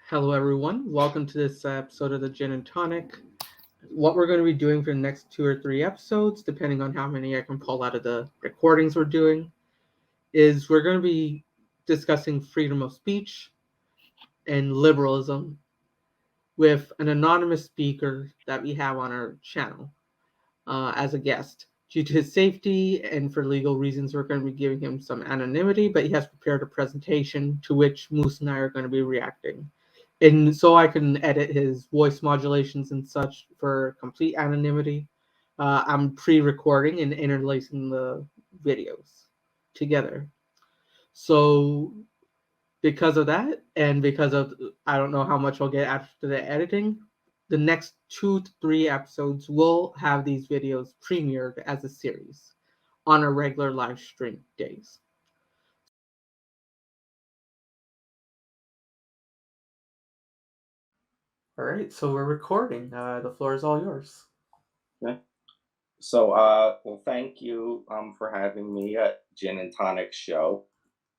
Hello, everyone. Welcome to this episode of the Gin and Tonic. What we're going to be doing for the next 2 or 3 episodes, depending on how many I can pull out of the recordings we're doing, is we're going to be discussing freedom of speech and liberalism with an anonymous speaker that we have on our channel as a guest. Due to his safety and for legal reasons, we're going to be giving him some anonymity, but he has prepared a presentation to which Moose and I are going to be reacting. And so I can edit his voice modulations and such for complete anonymity. I'm pre-recording and interlacing the videos together. So because of that, and because of I don't know how much I'll get after the editing, the next 2 to 3 episodes will have these videos premiered as a series on our regular live stream days. All right, so we're recording. The floor is all yours. Yeah. Well, thank you for having me at Gin and Tonic Show.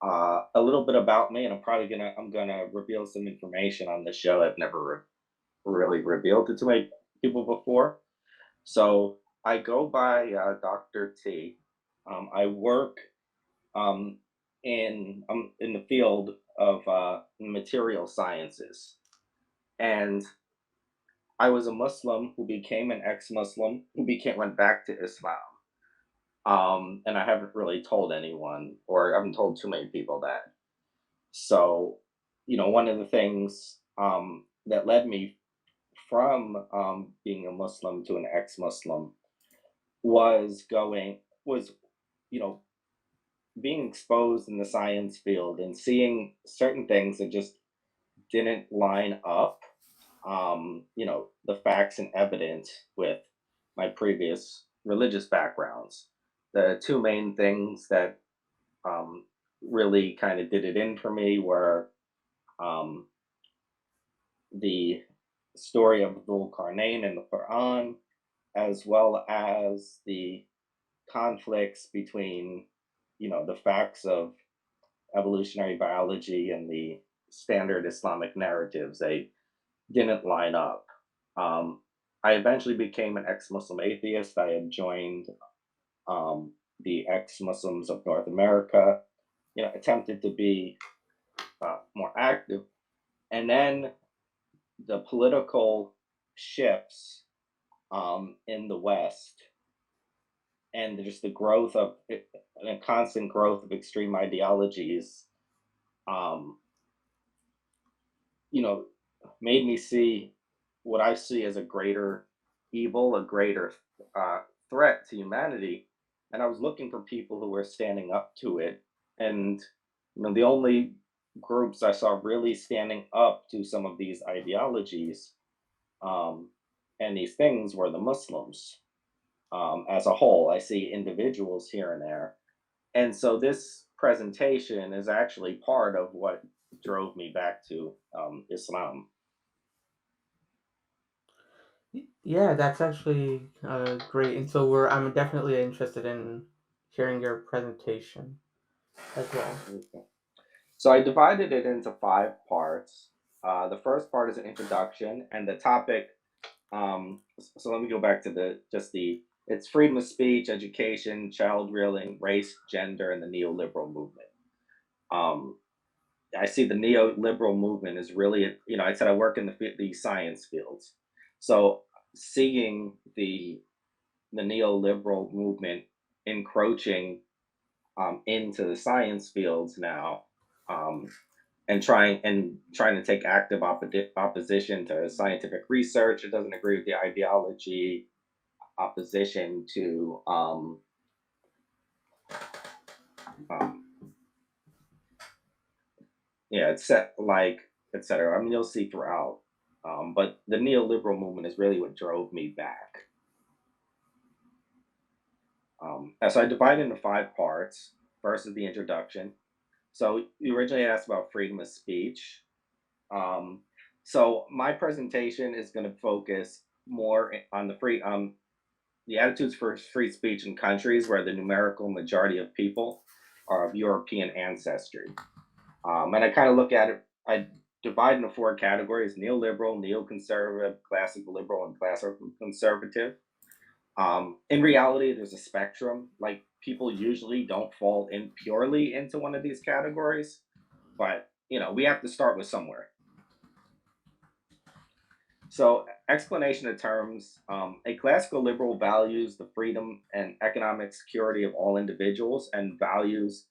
A little bit about me, and I'm gonna reveal some information on the show I've never really revealed it to many people before. So I go by Dr. T. I work um, in the field of material sciences, and I was a Muslim who became an ex-Muslim who became went back to Islam. And I haven't really told anyone, or I haven't told too many people that. So, one of the things that led me from being a Muslim to an ex-Muslim was you know being exposed in the science field and seeing certain things that just didn't line up. The facts and evidence with my previous religious backgrounds. The two main things that um, really kind of did it in for me were um, the story of Dhul Qarnayn in the Quran, as well as the conflicts between, the facts of evolutionary biology and the standard Islamic narratives. They didn't line up. Um, I eventually became an ex-Muslim atheist. I had joined the ex-Muslims of North America. Attempted to be more active, and then the political shifts in the West, and just the growth of and a constant growth of extreme ideologies, um, you know, made me see what I see as a greater evil, a greater uh, threat to humanity. And I was looking for people who were standing up to it. And the only groups I saw really standing up to some of these ideologies um, and these things were the Muslims as a whole. I see individuals here and there. And so this presentation is actually part of what drove me back to Islam. Yeah, that's actually great. And so I'm definitely interested in hearing your presentation as well. Okay. So I divided it into 5 parts. The first part is an introduction, and the topic. So let me go back to it's freedom of speech, education, child rearing, race, gender, and the neoliberal movement. Um, I see the neoliberal movement is really, I said I work in the science fields, so seeing the neoliberal movement encroaching into the science fields now, um, and trying to take active opposition to scientific research. It doesn't agree with the ideology. Opposition to um, yeah, it's set like etc. I mean, you'll see throughout. But the neoliberal movement is really what drove me back. And so I divide into 5 parts. First is the introduction. So you originally asked about freedom of speech. Um, so my presentation is going to focus more on the attitudes for free speech in countries where the numerical majority of people are of European ancestry. And I kind of look at it. divide into four categories: neoliberal, neoconservative, classical liberal, and classical conservative. In reality, there's a spectrum. Like, people usually don't fall in purely into one of these categories, but we have to start with somewhere. So, explanation of terms: a classical liberal values the freedom and economic security of all individuals and values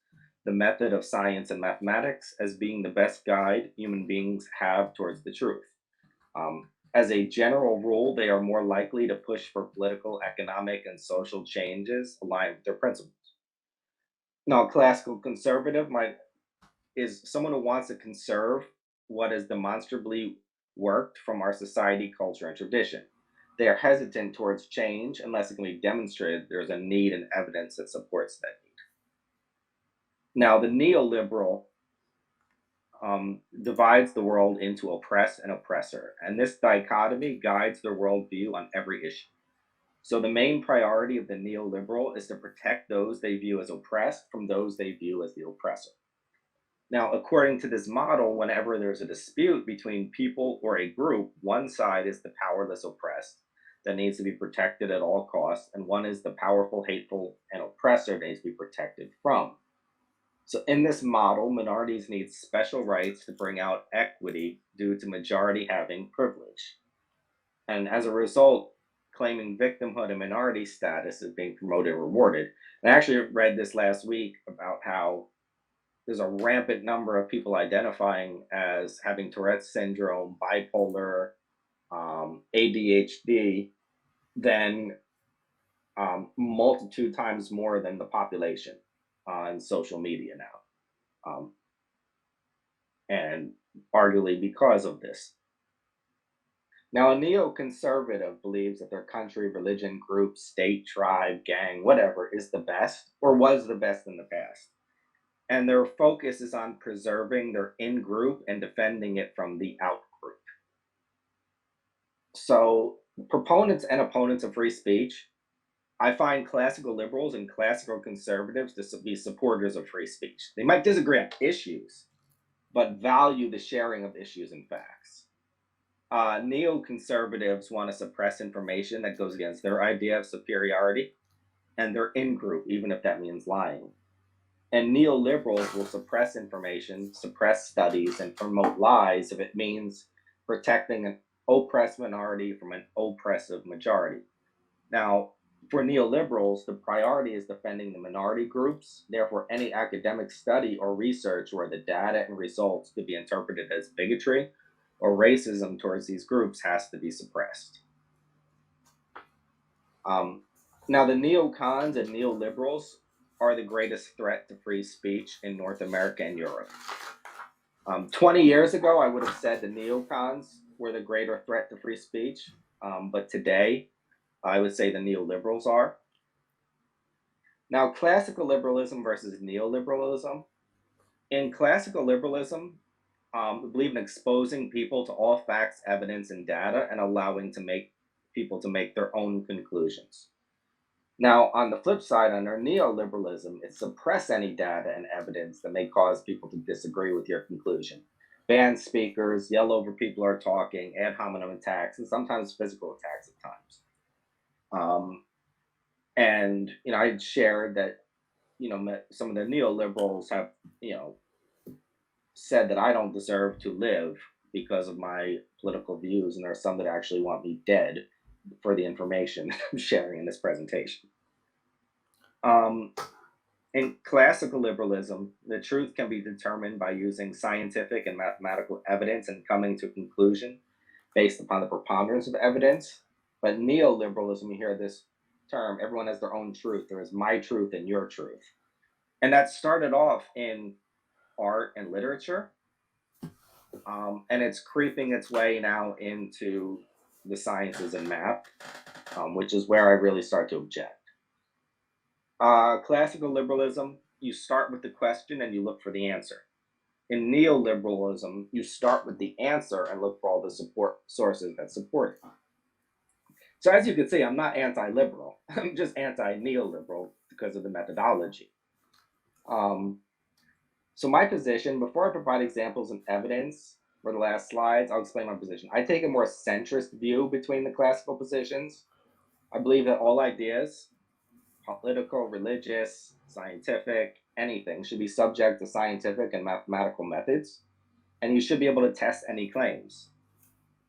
the method of science and mathematics as being the best guide human beings have towards the truth. As a general rule, they are more likely to push for political, economic, and social changes aligned with their principles. Now, a classical conservative is someone who wants to conserve what has demonstrably worked from our society, culture, and tradition. They are hesitant towards change unless it can be demonstrated there's a need and evidence that supports that need. Now, the neoliberal divides the world into oppressed and oppressor, and this dichotomy guides their worldview on every issue. So, the main priority of the neoliberal is to protect those they view as oppressed from those they view as the oppressor. Now, according to this model, whenever there's a dispute between people or a group, one side is the powerless oppressed that needs to be protected at all costs, and one is the powerful, hateful, and oppressor that needs to be protected from. So, in this model, minorities need special rights to bring out equity due to majority having privilege. And as a result, claiming victimhood and minority status is being promoted and rewarded. And I actually read this last week about how there's a rampant number of people identifying as having Tourette's syndrome, bipolar, ADHD, than multitude times more than the population on social media now, and arguably because of this. Now, a neoconservative believes that their country, religion, group, state, tribe, gang, whatever, is the best or was the best in the past. And their focus is on preserving their in group and defending it from the out group. So, proponents and opponents of free speech, I find classical liberals and classical conservatives to be supporters of free speech. They might disagree on issues, but value the sharing of issues and facts. Neoconservatives want to suppress information that goes against their idea of superiority and their in group, even if that means lying. And neoliberals will suppress information, suppress studies, and promote lies if it means protecting an oppressed minority from an oppressive majority. Now, for neoliberals, the priority is defending the minority groups. Therefore, any academic study or research where the data and results could be interpreted as bigotry or racism towards these groups has to be suppressed. Um, Now, the neocons and neoliberals are the greatest threat to free speech in North America and Europe. 20 years ago, I would have said the neocons were the greater threat to free speech, but today, I would say the neoliberals are. Now, classical liberalism versus neoliberalism. In classical liberalism, we believe in exposing people to all facts, evidence, and data, and allowing to make people to make their own conclusions. Now, on the flip side, under neoliberalism, it suppress any data and evidence that may cause people to disagree with your conclusion. Ban speakers, yell over people who are talking, ad hominem attacks, and sometimes physical attacks at times. Um, and I shared that some of the neoliberals have said that I don't deserve to live because of my political views, and there are some that actually want me dead for the information I'm sharing in this presentation. Um, In classical liberalism, the truth can be determined by using scientific and mathematical evidence and coming to a conclusion based upon the preponderance of evidence. But neoliberalism, you hear this term, everyone has their own truth. There is my truth and your truth. And that started off in art and literature, and it's creeping its way now into the sciences and math, which is where I really start to object. Classical liberalism, you start with the question and you look for the answer. In neoliberalism, you start with the answer and look for all the support sources that support it. So, as you can see, I'm not anti liberal, I'm just anti neoliberal because of the methodology. Um, so, my position, before I provide examples and evidence, for the last slides, I'll explain my position. I take a more centrist view between the classical positions. I believe that all ideas, political, religious, scientific, anything, should be subject to scientific and mathematical methods, and you should be able to test any claims.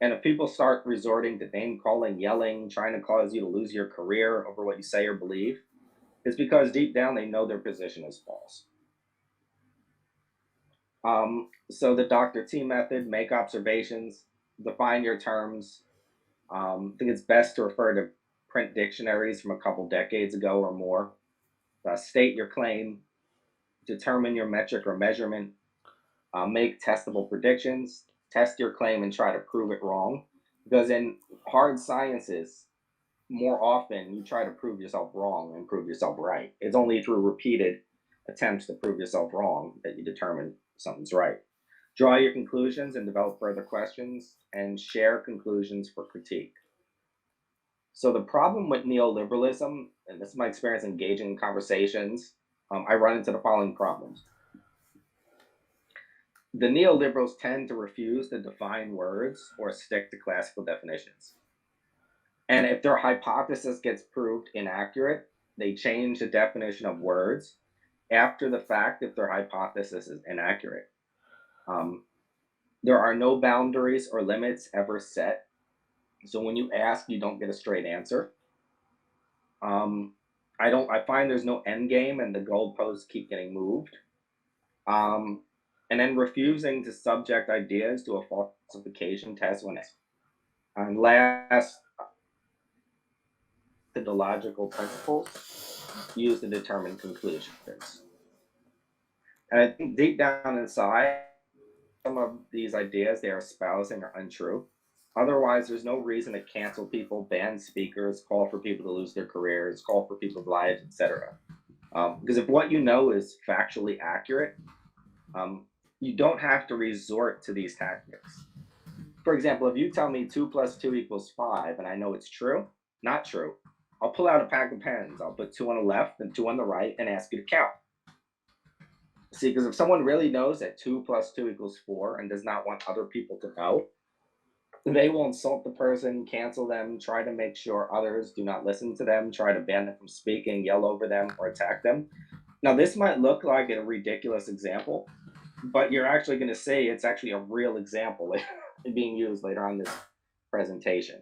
And if people start resorting to name calling, yelling, trying to cause you to lose your career over what you say or believe, it's because deep down they know their position is false. So the Dr.T method, make observations, define your terms. I think it's best to refer to print dictionaries from a couple decades ago or more. State your claim, determine your metric or measurement, make testable predictions, test your claim, and try to prove it wrong. Because in hard sciences, more often you try to prove yourself wrong and prove yourself right. It's only through repeated attempts to prove yourself wrong that you determine something's right. Draw your conclusions and develop further questions and share conclusions for critique. So, the problem with neoliberalism, and this is my experience engaging in conversations, I run into the following problems. The neoliberals tend to refuse to define words or stick to classical definitions. And if their hypothesis gets proved inaccurate, they change the definition of words after the fact if their hypothesis is inaccurate. Um, there are no boundaries or limits ever set. So when you ask, you don't get a straight answer. Um, I find there's no end game and the goalposts keep getting moved. Um, and then refusing to subject ideas to a falsification test when it's and last, the logical principles used to determine conclusions. And I think deep down inside, some of these ideas they are espousing are untrue. Otherwise, there's no reason to cancel people, ban speakers, call for people to lose their careers, call for people's lives, etc. Because if what you know is factually accurate, um, you don't have to resort to these tactics. For example, if you tell me 2 plus 2 equals 5 and I know it's true, not true, I'll pull out a pack of pens. I'll put two on the left and two on the right and ask you to count. See, because if someone really knows that 2 plus 2 equals 4 and does not want other people to know, they will insult the person, cancel them, try to make sure others do not listen to them, try to ban them from speaking, yell over them, or attack them. Now, this might look like a ridiculous example, but you're actually going to say it's actually a real example being used later on this presentation.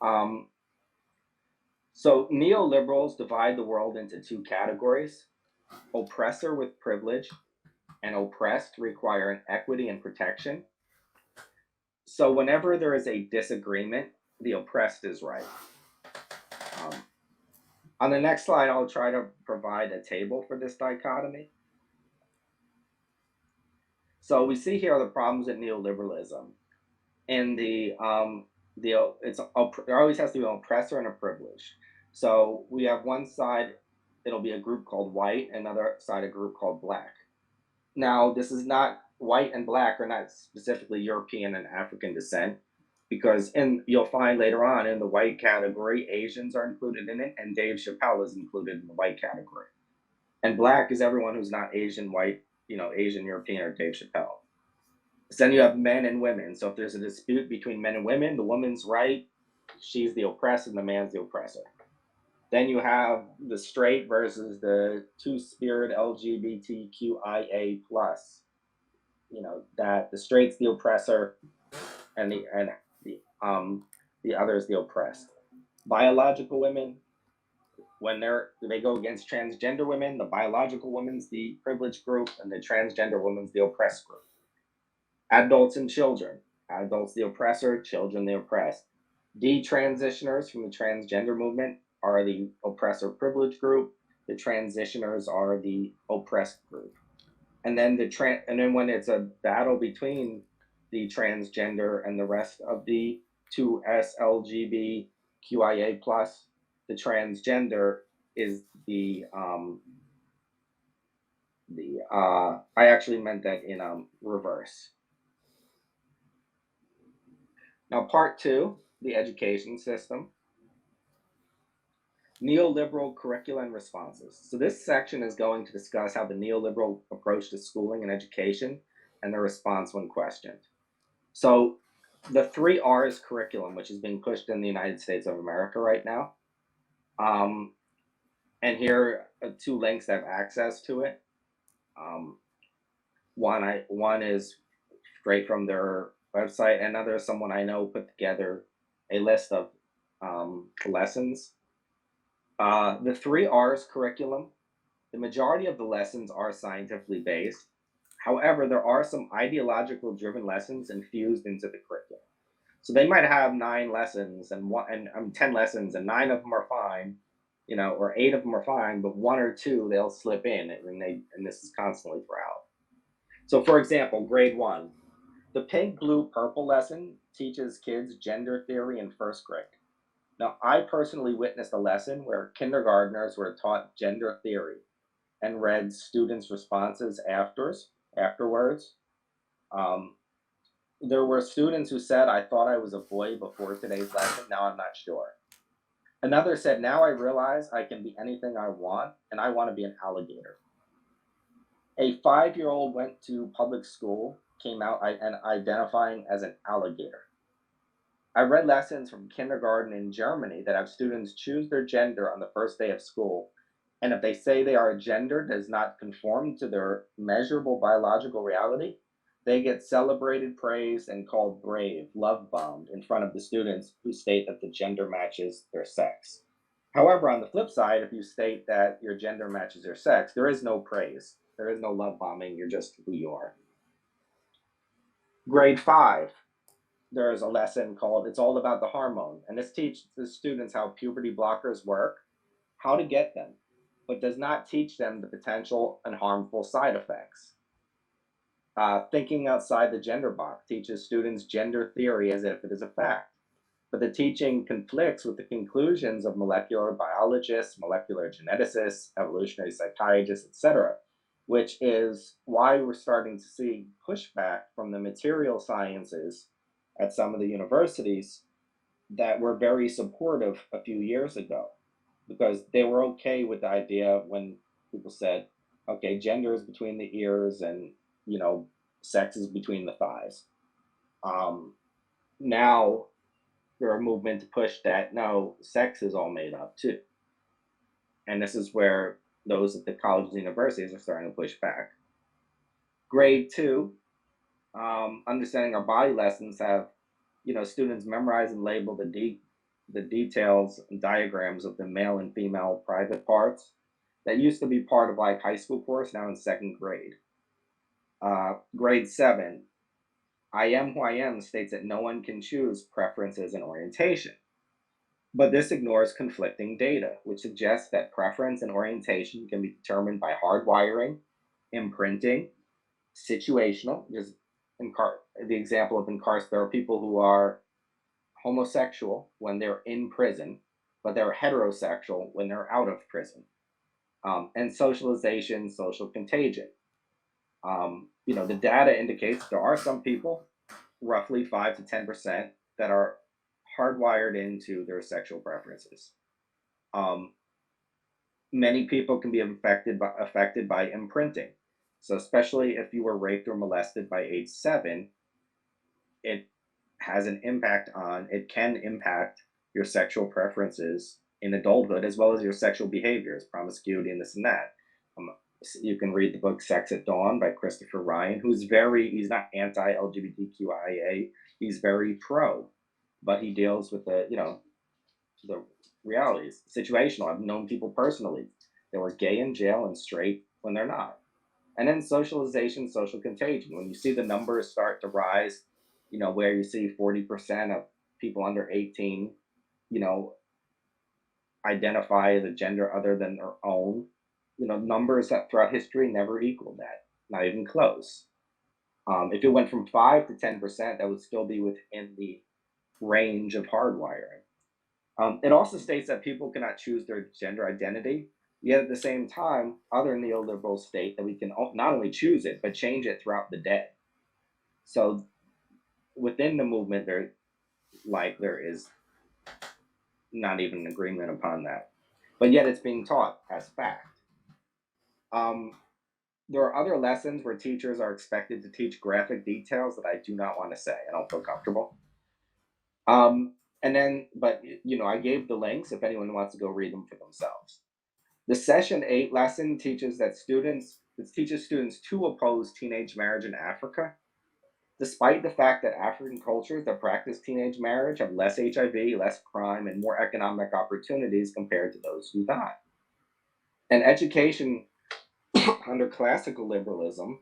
Um, so, neoliberals divide the world into two categories: oppressor with privilege and oppressed requiring equity and protection. So, whenever there is a disagreement, the oppressed is right. Um, on the next slide, I'll try to provide a table for this dichotomy. So, we see here the problems with neoliberalism. In there always has to be an oppressor and a privilege. So we have one side, it'll be a group called white, another side a group called black. Now this is not white and black are not specifically European and African descent, because in you'll find later on in the white category Asians are included in it and Dave Chappelle is included in the white category, and black is everyone who's not Asian, white, Asian, European, or Dave Chappelle. So then you have men and women. So if there's a dispute between men and women, the woman's right, she's the oppressed, and the man's the oppressor. Then you have the straight versus the two-spirit LGBTQIA plus. That the straight's the oppressor, and the other is the oppressed. Biological women, when they go against transgender women, the biological woman's the privileged group, and the transgender woman's the oppressed group. Adults and children. Adults the oppressor, children the oppressed. Detransitioners from the transgender movement are the oppressor privileged group. The transitioners are the oppressed group. And then when it's a battle between the transgender and the rest of the two SLGBQIA plus, the transgender is the I actually meant that in reverse. Now, part two, the education system. Neoliberal curricula and responses. So this section is going to discuss how the neoliberal approach to schooling and education and the response when questioned. So the three R's curriculum, which is being pushed in the United States of America right now. Um, and here are two links that have access to it. Um, one is straight from their website. Another is someone I know put together a list of lessons. The three R's curriculum. The majority of the lessons are scientifically based. However, there are some ideological driven lessons infused into the curriculum. So they might have 9 lessons and 10 lessons and 9 of them are fine, or 8 of them are fine, but 1 or 2 they'll slip in, and this is constantly throughout. So, for example, grade 1, the pink, blue, purple lesson teaches kids gender theory in first grade. Now, I personally witnessed a lesson where kindergartners were taught gender theory and read students' responses afterwards. Um, there were students who said, "I thought I was a boy before today's lesson. Now I'm not sure." Another said, "Now I realize I can be anything I want, and I want to be an alligator." A 5-year old went to public school, came out and identifying as an alligator. I read lessons from kindergarten in Germany that have students choose their gender on the first day of school. And if they say they are a gender does not conform to their measurable biological reality, they get celebrated, praised, and called brave, love bombed in front of the students who state that the gender matches their sex. However, on the flip side, if you state that your gender matches your sex, there is no praise, there is no love bombing, you're just who you are. Grade 5, there's a lesson called It's All About the Hormone, and this teaches the students how puberty blockers work, how to get them, but does not teach them the potential and harmful side effects. Thinking outside the gender box teaches students gender theory as if it is a fact, but the teaching conflicts with the conclusions of molecular biologists, molecular geneticists, evolutionary psychologists, etc., which is why we're starting to see pushback from the material sciences at some of the universities that were very supportive a few years ago because they were okay with the idea when people said, okay, gender is between the ears and, you know, sex is between the thighs. Um, Now there are movement to push that no, sex is all made up too. And this is where those at the colleges and universities are starting to push back. Grade 2, understanding our body lessons have, students memorize and label the details and diagrams of the male and female private parts that used to be part of like high school course now in second grade. Grade 7, I am who I am states that no one can choose preferences and orientation. But this ignores conflicting data, which suggests that preference and orientation can be determined by hardwiring, imprinting, situational. The example of there are people who are homosexual when they're in prison, but they're heterosexual when they're out of prison. And socialization, social contagion. The data indicates there are some people, roughly 5 to 10%, that are hardwired into their sexual preferences. Um, Many people can be affected by imprinting. So, especially if you were raped or molested by age 7, it it can impact your sexual preferences in adulthood as well as your sexual behaviors, promiscuity, and this and that. Um, you can read the book Sex at Dawn by Christopher Ryan, he's not anti LGBTQIA, he's very pro, but he deals with the realities, situational. I've known people personally that were gay in jail and straight when they're not. And then socialization, social contagion. When you see the numbers start to rise, where you see 40% of people under 18, you know, identify as a gender other than their own, numbers that throughout history never equaled that, not even close. If it went from 5 to 10%, that would still be within the range of hardwiring. It also states that people cannot choose their gender identity. Yet at the same time, other neoliberals state that we can not only choose it, but change it throughout the day. So within the movement, there is not even an agreement upon that. but yet it's being taught as fact. Um, there are other lessons where teachers are expected to teach graphic details that I do not want to say. I don't feel comfortable. And then, but I gave the links if anyone wants to go read them for themselves. The session 8 lesson teaches that students it teaches students to oppose teenage marriage in Africa, despite the fact that African cultures that practice teenage marriage have less HIV, less crime, and more economic opportunities compared to those who not. And education under classical liberalism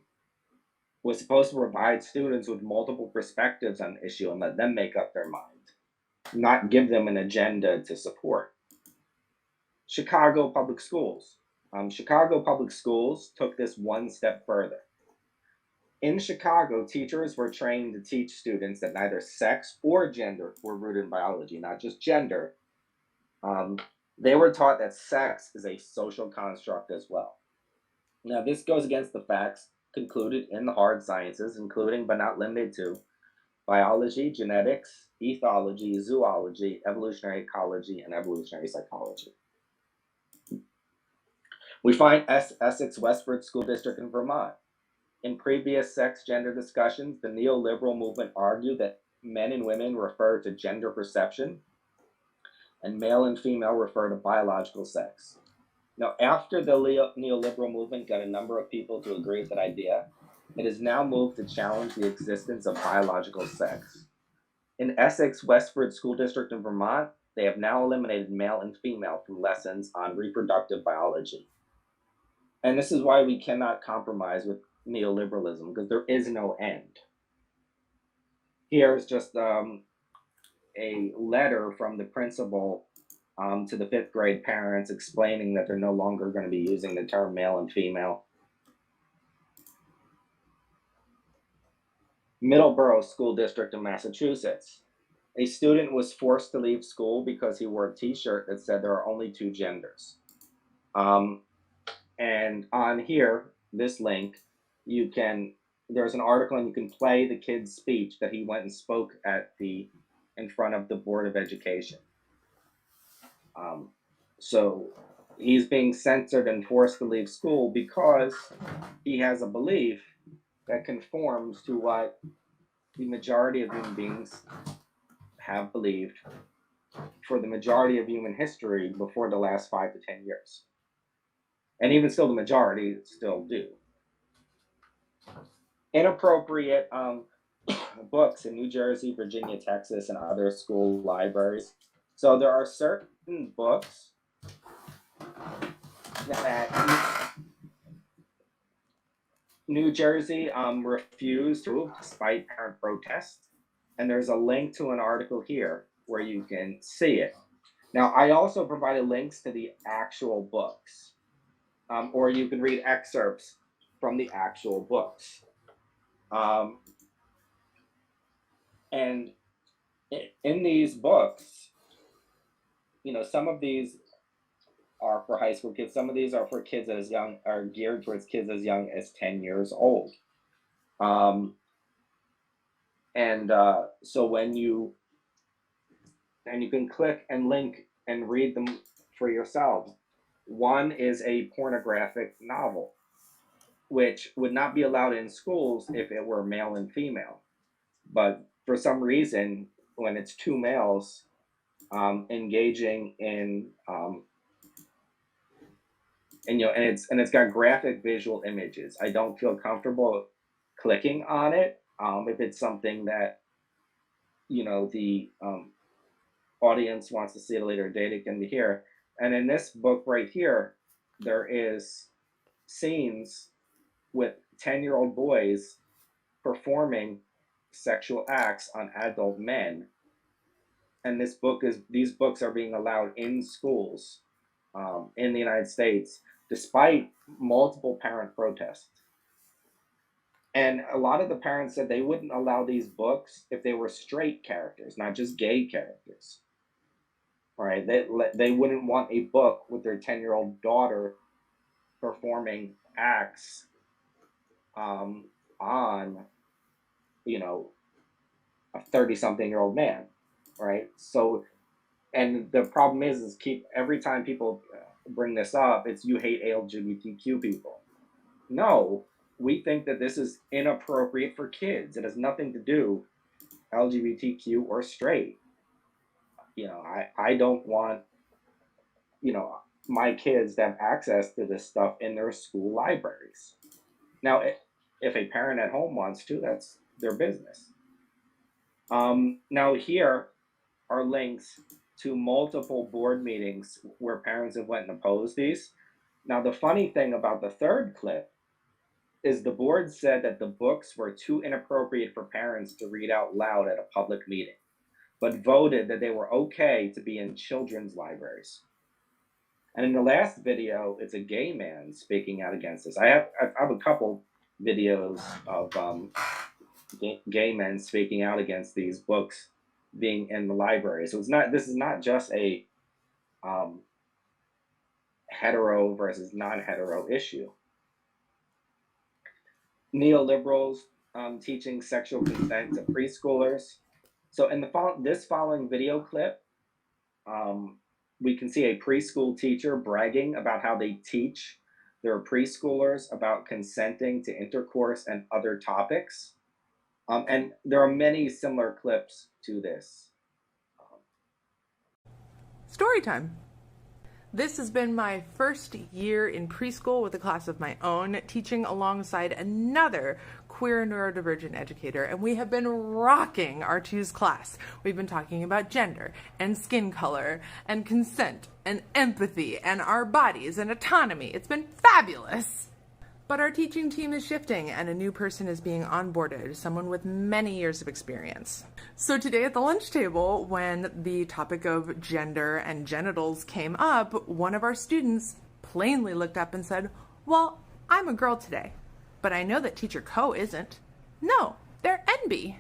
was supposed to provide students with multiple perspectives on the issue and let them make up their mind, not give them an agenda to support. Chicago Public Schools. Chicago Public Schools took this one step further. In Chicago, teachers were trained to teach students that neither sex or gender were rooted in biology, not just gender. Um, they were taught that sex is a social construct as well. Now, this goes against the facts concluded in the hard sciences, including but not limited to biology, genetics, ethology, zoology, evolutionary ecology, and evolutionary psychology. We find Essex Westford School District in Vermont. In previous sex gender discussions, the neoliberal movement argued that men and women refer to gender perception and male and female refer to biological sex. Now, after the neoliberal movement got a number of people to agree with that idea, it has now moved to challenge the existence of biological sex. In Essex Westford School District in Vermont, they have now eliminated male and female from lessons on reproductive biology. And this is why we cannot compromise with neoliberalism, because there is no end. Here's just a letter from the principal to the fifth grade parents explaining that they're no longer going to be using the term male and female. Middleborough School District in Massachusetts. A student was forced to leave school because he wore a t shirt that said there are only two genders. Um, and on here, this link, you can, there's an article and you can play the kid's speech that he went and spoke in front of the Board of Education. Um, so he's being censored and forced to leave school because he has a belief that conforms to what the majority of human beings have believed for the majority of human history before the last 5 to 10 years. And even still, the majority still do. Inappropriate books in New Jersey, Virginia, Texas, and other school libraries. So there are certain books that New Jersey refused to despite parent protests. And there's a link to an article here where you can see it. Now, I also provided links to the actual books, or you can read excerpts from the actual books. Um, and in these books, some of these are for high school kids. Some of these are for kids are geared towards kids as young as 10 years old. Um, and so you can click and link and read them for yourselves. One is a pornographic novel, which would not be allowed in schools if it were male and female. But for some reason, when it's two males engaging in and it's got graphic visual images, I don't feel comfortable clicking on it if it's something that the audience wants to see at a later date. It can be here. And in this book right here, there is scenes with 10-year-old boys performing sexual acts on adult men. And these books are being allowed in schools in the United States, despite multiple parent protests. And a lot of the parents said they wouldn't allow these books if they were straight characters, not just gay characters. Right? They wouldn't want a book with their 10-year-old daughter performing acts on, you know, a 30-something-year-old man. Right? So And the problem is keep every time people bring this up, it's you hate LGBTQ people. No, we think that this is inappropriate for kids. It has nothing to do LGBTQ or straight. I don't want you know my kids to have access to this stuff in their school libraries. Now, if a parent at home wants to, that's their business. Now here are links to multiple board meetings where parents have went and opposed these. Now, the funny thing about the third clip is the board said that the books were too inappropriate for parents to read out loud at a public meeting, but voted that they were okay to be in children's libraries. And in the last video, it's a gay man speaking out against this. I have a couple videos of gay men speaking out against these books being in the library. So it's not this is not just a um, hetero versus non-hetero issue. Neoliberals teaching sexual consent to preschoolers. So in this following video clip, um, we can see a preschool teacher bragging about how they teach their preschoolers about consenting to intercourse and other topics. And there are many similar clips to this. Story time. This has been my first year in preschool with a class of my own, teaching alongside another queer neurodivergent educator, and we have been rocking our twos class. We've been talking about gender and skin color and consent and empathy and our bodies and autonomy. It's been fabulous. But our teaching team is shifting and a new person is being onboarded, someone with many years of experience. So today at the lunch table, when the topic of gender and genitals came up, one of our students plainly looked up and said, "Well, I'm a girl today, but I know that teacher Co isn't. No, they're NB."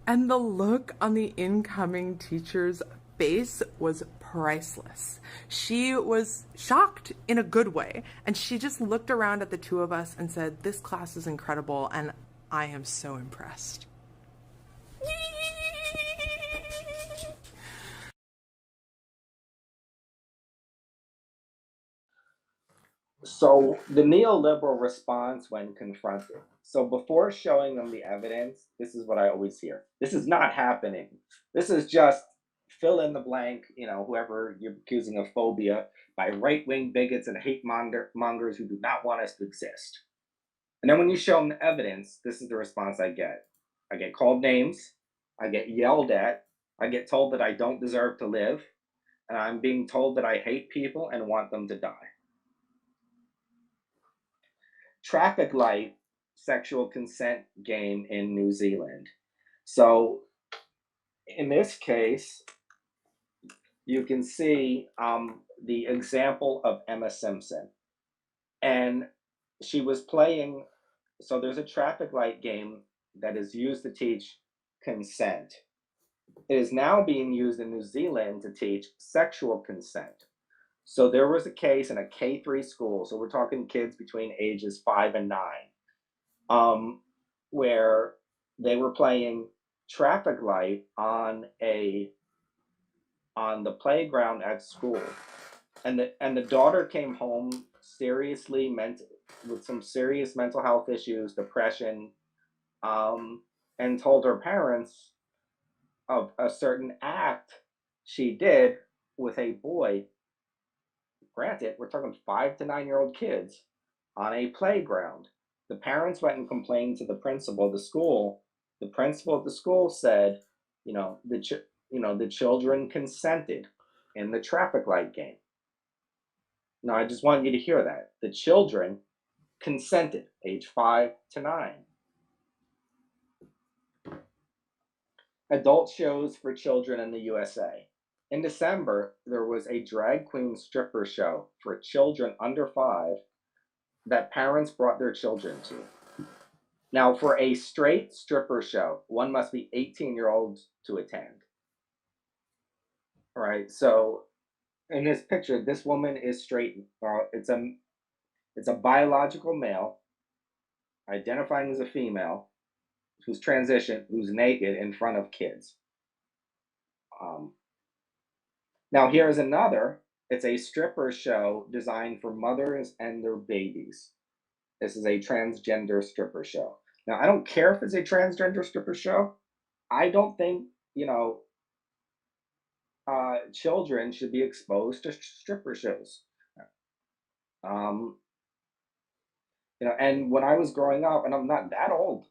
And the look on the incoming teacher's face was priceless. She was shocked in a good way, and she just looked around at the two of us and said, "This class is incredible, and I am so impressed." So the neoliberal response when confronted. So before showing them the evidence, this is what I always hear. This is not happening. This is just fill in the blank, whoever you're accusing of phobia by right-wing bigots and hate mongers who do not want us to exist. And then when you show them the evidence, this is the response I get. I get called names, I get yelled at, I get told that I don't deserve to live, and I'm being told that I hate people and want them to die. Traffic light sexual consent game in New Zealand. So in this case, you can see the example of Emma Simpson. And she was playing, so there's a traffic light game that is used to teach consent. It is now being used in New Zealand to teach sexual consent. So there was a case in a K3 school, so we're talking kids between ages 5 and 9, um, where they were playing traffic light on the playground at school, and the daughter came home with some serious mental health issues, depression, um, and told her parents of a certain act she did with a boy. Granted, we're talking 5 to 9 year old kids on a playground. The parents went and complained to the principal of the school. The principal of the school said, the children consented in the traffic light game. Now, I just want you to hear that the children consented, age 5 to 9. Adult shows for children in the USA. In December, there was a drag queen stripper show for children under 5 that parents brought their children to. Now, for a straight stripper show, one must be 18-year-olds to attend. All right. So in this picture, this woman is straight. It's a biological male identifying as a female who's transitioned, who's naked in front of kids. Um, Now, here's another. It's a stripper show designed for mothers and their babies. This is a transgender stripper show. Now, I don't care if it's a transgender stripper show. I don't think, children should be exposed to stripper shows. Um, and when I was growing up, and I'm not that old,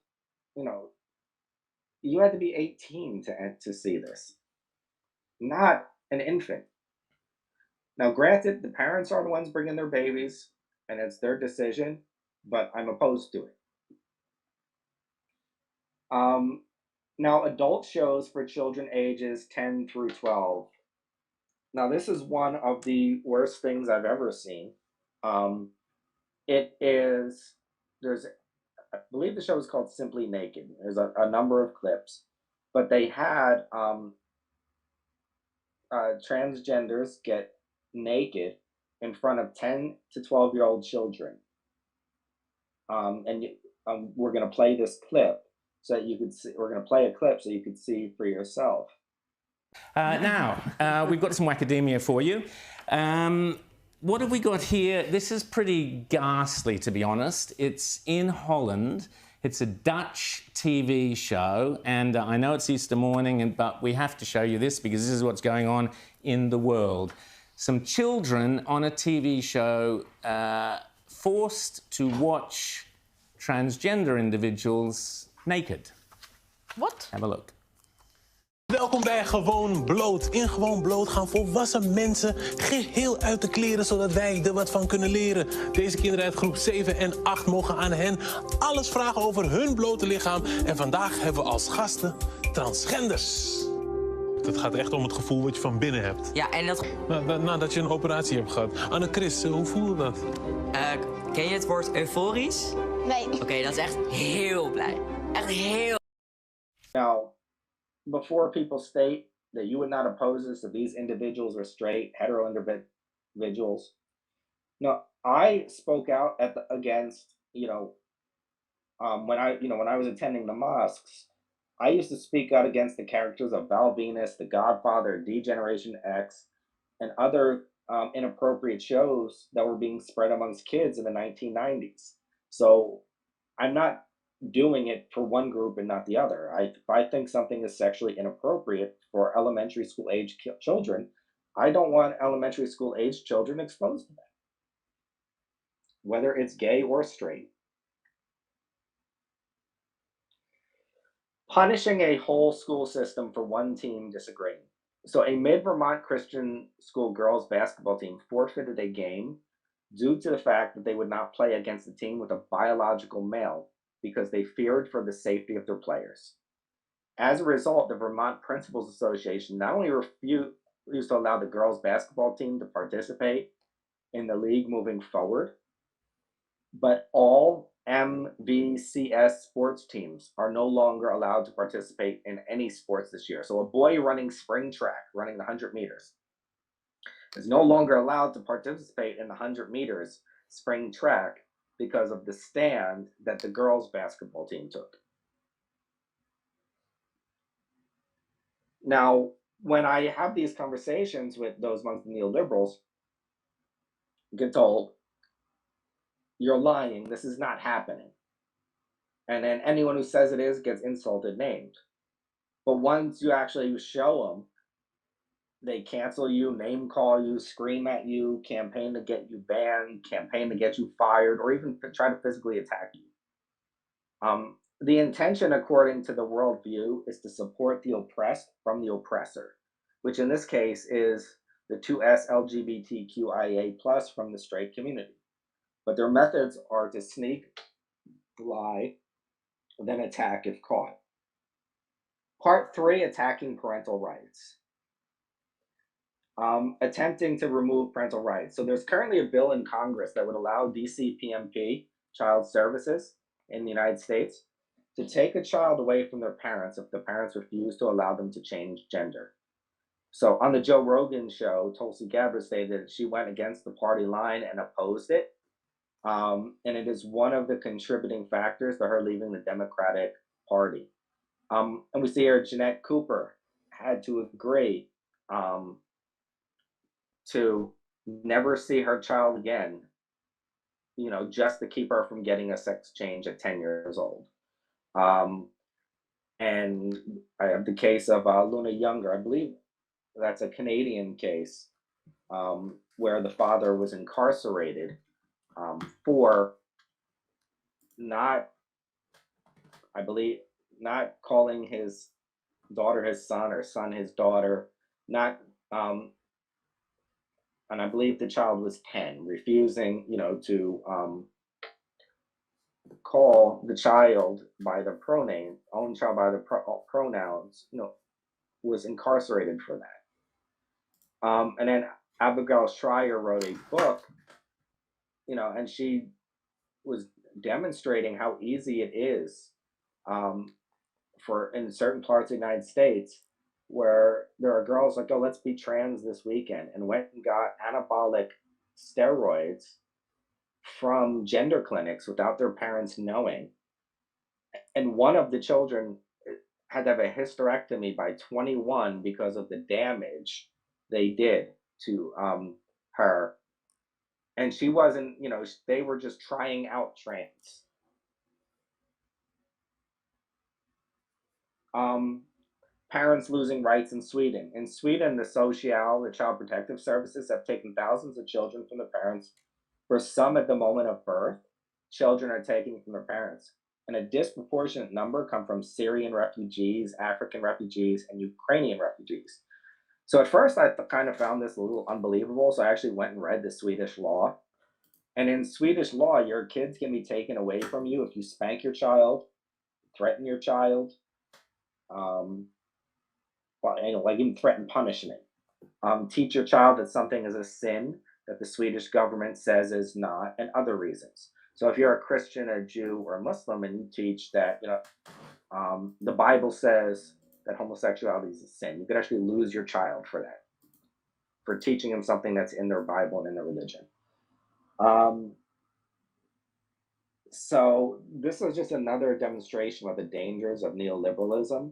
you know, you had to be 18 to see this, not an infant. Now, granted, the parents are the ones bringing their babies, and it's their decision, but I'm opposed to it. Um, Now, adult shows for children ages 10 through 12. Now, this is one of the worst things I've ever seen. Um, it is, there's, I believe the show is called Simply Naked. There's a number of clips, but they had transgenders get naked in front of 10 to 12-year-old children. We're going to play this clip so that you could see, we're going to play a clip so you could see for yourself. Now, we've got some academia for you. What have we got here? This is pretty ghastly, to be honest. It's in Holland. It's a Dutch TV show, and I know it's Easter morning, but we have to show you this because this is what's going on in the world. Some children on a TV show forced to watch transgender individuals naked. What? Have a look. Welkom bij Gewoon Bloot. In Gewoon Bloot gaan volwassen mensen geheel uit de kleren, zodat wij er wat van kunnen leren. Deze kinderen uit groep 7 en 8 mogen aan hen alles vragen over hun blote lichaam. En vandaag hebben we als gasten transgenders. Het gaat echt om het gevoel wat je van binnen hebt. Ja, en dat... Nadat je een operatie hebt gehad. Anne-Chris, hoe voelde dat? Ken je het woord euforisch? Nee. Oké, dat is echt heel blij. Echt heel... Now, before people state that you would not oppose this, that these individuals were straight, hetero individuals. No, I spoke out against, when I was attending the mosques, I used to speak out against the characters of Val Venus, The Godfather, D-Generation X, and other inappropriate shows that were being spread amongst kids in the 1990s. So I'm not doing it for one group and not the other. If I think something is sexually inappropriate for elementary school age children, I don't want elementary school age children exposed to that, whether it's gay or straight. Punishing a whole school system for one team disagreeing. So a mid-Vermont Christian school girls basketball team forfeited a game due to the fact that they would not play against a team with a biological male because they feared for the safety of their players. As a result, the Vermont Principals Association not only refused to allow the girls basketball team to participate in the league moving forward, but all MVCS sports teams are no longer allowed to participate in any sports this year. So a boy running spring track, running the 100 meters, is no longer allowed to participate in the 100 meters spring track because of the stand that the girls basketball team took. Now, when I have these conversations with those amongst the neoliberals, I get told, you're lying, this is not happening. And then anyone who says it is gets insulted, named. But once you actually show them, they cancel you, name call you, scream at you, campaign to get you banned, campaign to get you fired, or even try to physically attack you. The intention, according to the worldview, is to support the oppressed from the oppressor, which in this case is the 2S LGBTQIA plus from the straight community. But their methods are to sneak, lie, then attack if caught. Part 3, attacking parental rights. Attempting to remove parental rights. So there's currently a bill in Congress that would allow DCPMP, Child Services in the United States, to take a child away from their parents if the parents refuse to allow them to change gender. So on the Joe Rogan show, Tulsi Gabbard stated that she went against the party line and opposed it. And it is one of the contributing factors to her leaving the Democratic Party. And we see here Jeanette Cooper had to agree to never see her child again, just to keep her from getting a sex change at 10 years old. Um, and I have the case of Luna Younger. I believe that's a Canadian case, where the father was incarcerated, for not, I believe, not calling his daughter his son or son his daughter, not, and I believe the child was 10, refusing, to call the child by the pronoun, own child by the pronouns, was incarcerated for that. And then Abigail Schreier wrote a book, and she was demonstrating how easy it is, um, for in certain parts of the United States where there are girls like, oh, let's be trans this weekend, and went and got anabolic steroids from gender clinics without their parents knowing. And one of the children had to have a hysterectomy by 21 because of the damage they did to her. And she wasn't, they were just trying out trans. Um, Parents losing rights in Sweden. In Sweden, the Child Protective Services, have taken thousands of children from the parents. For some, at the moment of birth, children are taken from their parents. And a disproportionate number come from Syrian refugees, African refugees, and Ukrainian refugees. So at first, I kind of found this a little unbelievable. So I actually went and read the Swedish law. And in Swedish law, your kids can be taken away from you if you spank your child, threaten your child, um, like even threaten punishment. Teach your child that something is a sin that the Swedish government says is not, and other reasons. So if you're a Christian, a Jew, or a Muslim, and you teach that, the Bible says that homosexuality is a sin, you could actually lose your child for that, for teaching them something that's in their Bible and in their religion. Um, so this is just another demonstration of the dangers of neoliberalism.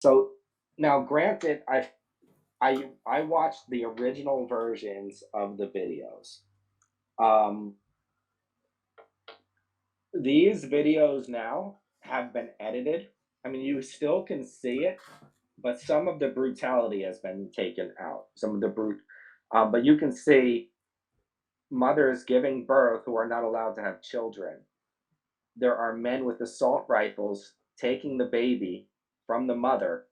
So now, granted, I watched the original versions of the videos. Um, these videos now have been edited. I mean, you still can see it, but some of the brutality has been taken out. Some of the but you can see mothers giving birth who are not allowed to have children. There are men with assault rifles taking the baby from the mother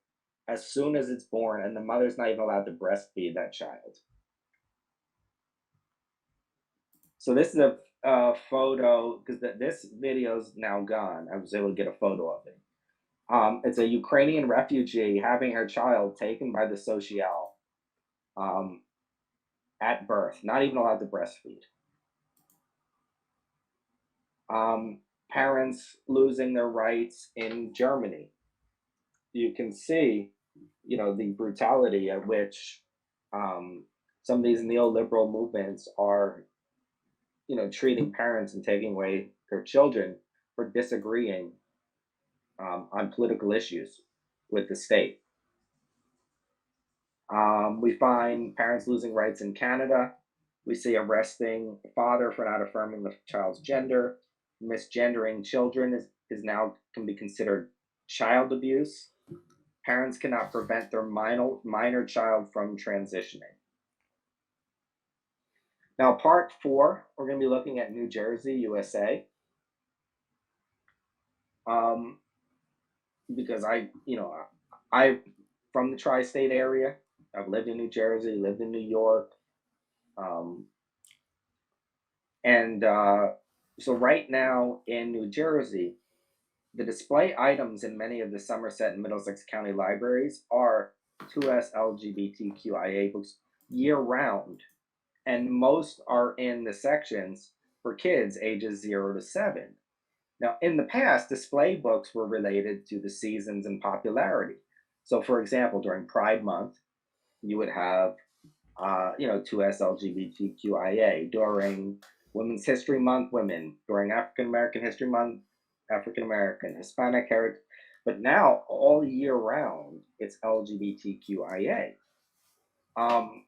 as soon as it's born, and the mother's not even allowed to breastfeed that child. So this is a photo because this video's now gone. I was able to get a photo of it. It's a Ukrainian refugee having her child taken by the social um, at birth, not even allowed to breastfeed. Parents losing their rights in Germany. You can see, the brutality at which some of these neoliberal movements are, treating parents and taking away their children for disagreeing on political issues with the state. We find parents losing rights in Canada. We see arresting a father for not affirming the child's gender. Misgendering children is now can be considered child abuse. Parents cannot prevent their minor child from transitioning. Now, part 4, we're going to be looking at New Jersey, USA. Because I from the tri-state area. I've lived in New Jersey, lived in New York, um, and so right now in New Jersey, the display items in many of the Somerset and Middlesex County libraries are 2S LGBTQIA books year round, and most are in the sections for kids ages 0 to 7. Now, in the past, display books were related to the seasons and popularity. So, for example, during Pride Month, you would have, 2S LGBTQIA. During Women's History Month, women. During African American History Month, African American, Hispanic heritage. But now, all year round, it's LGBTQIA. Um,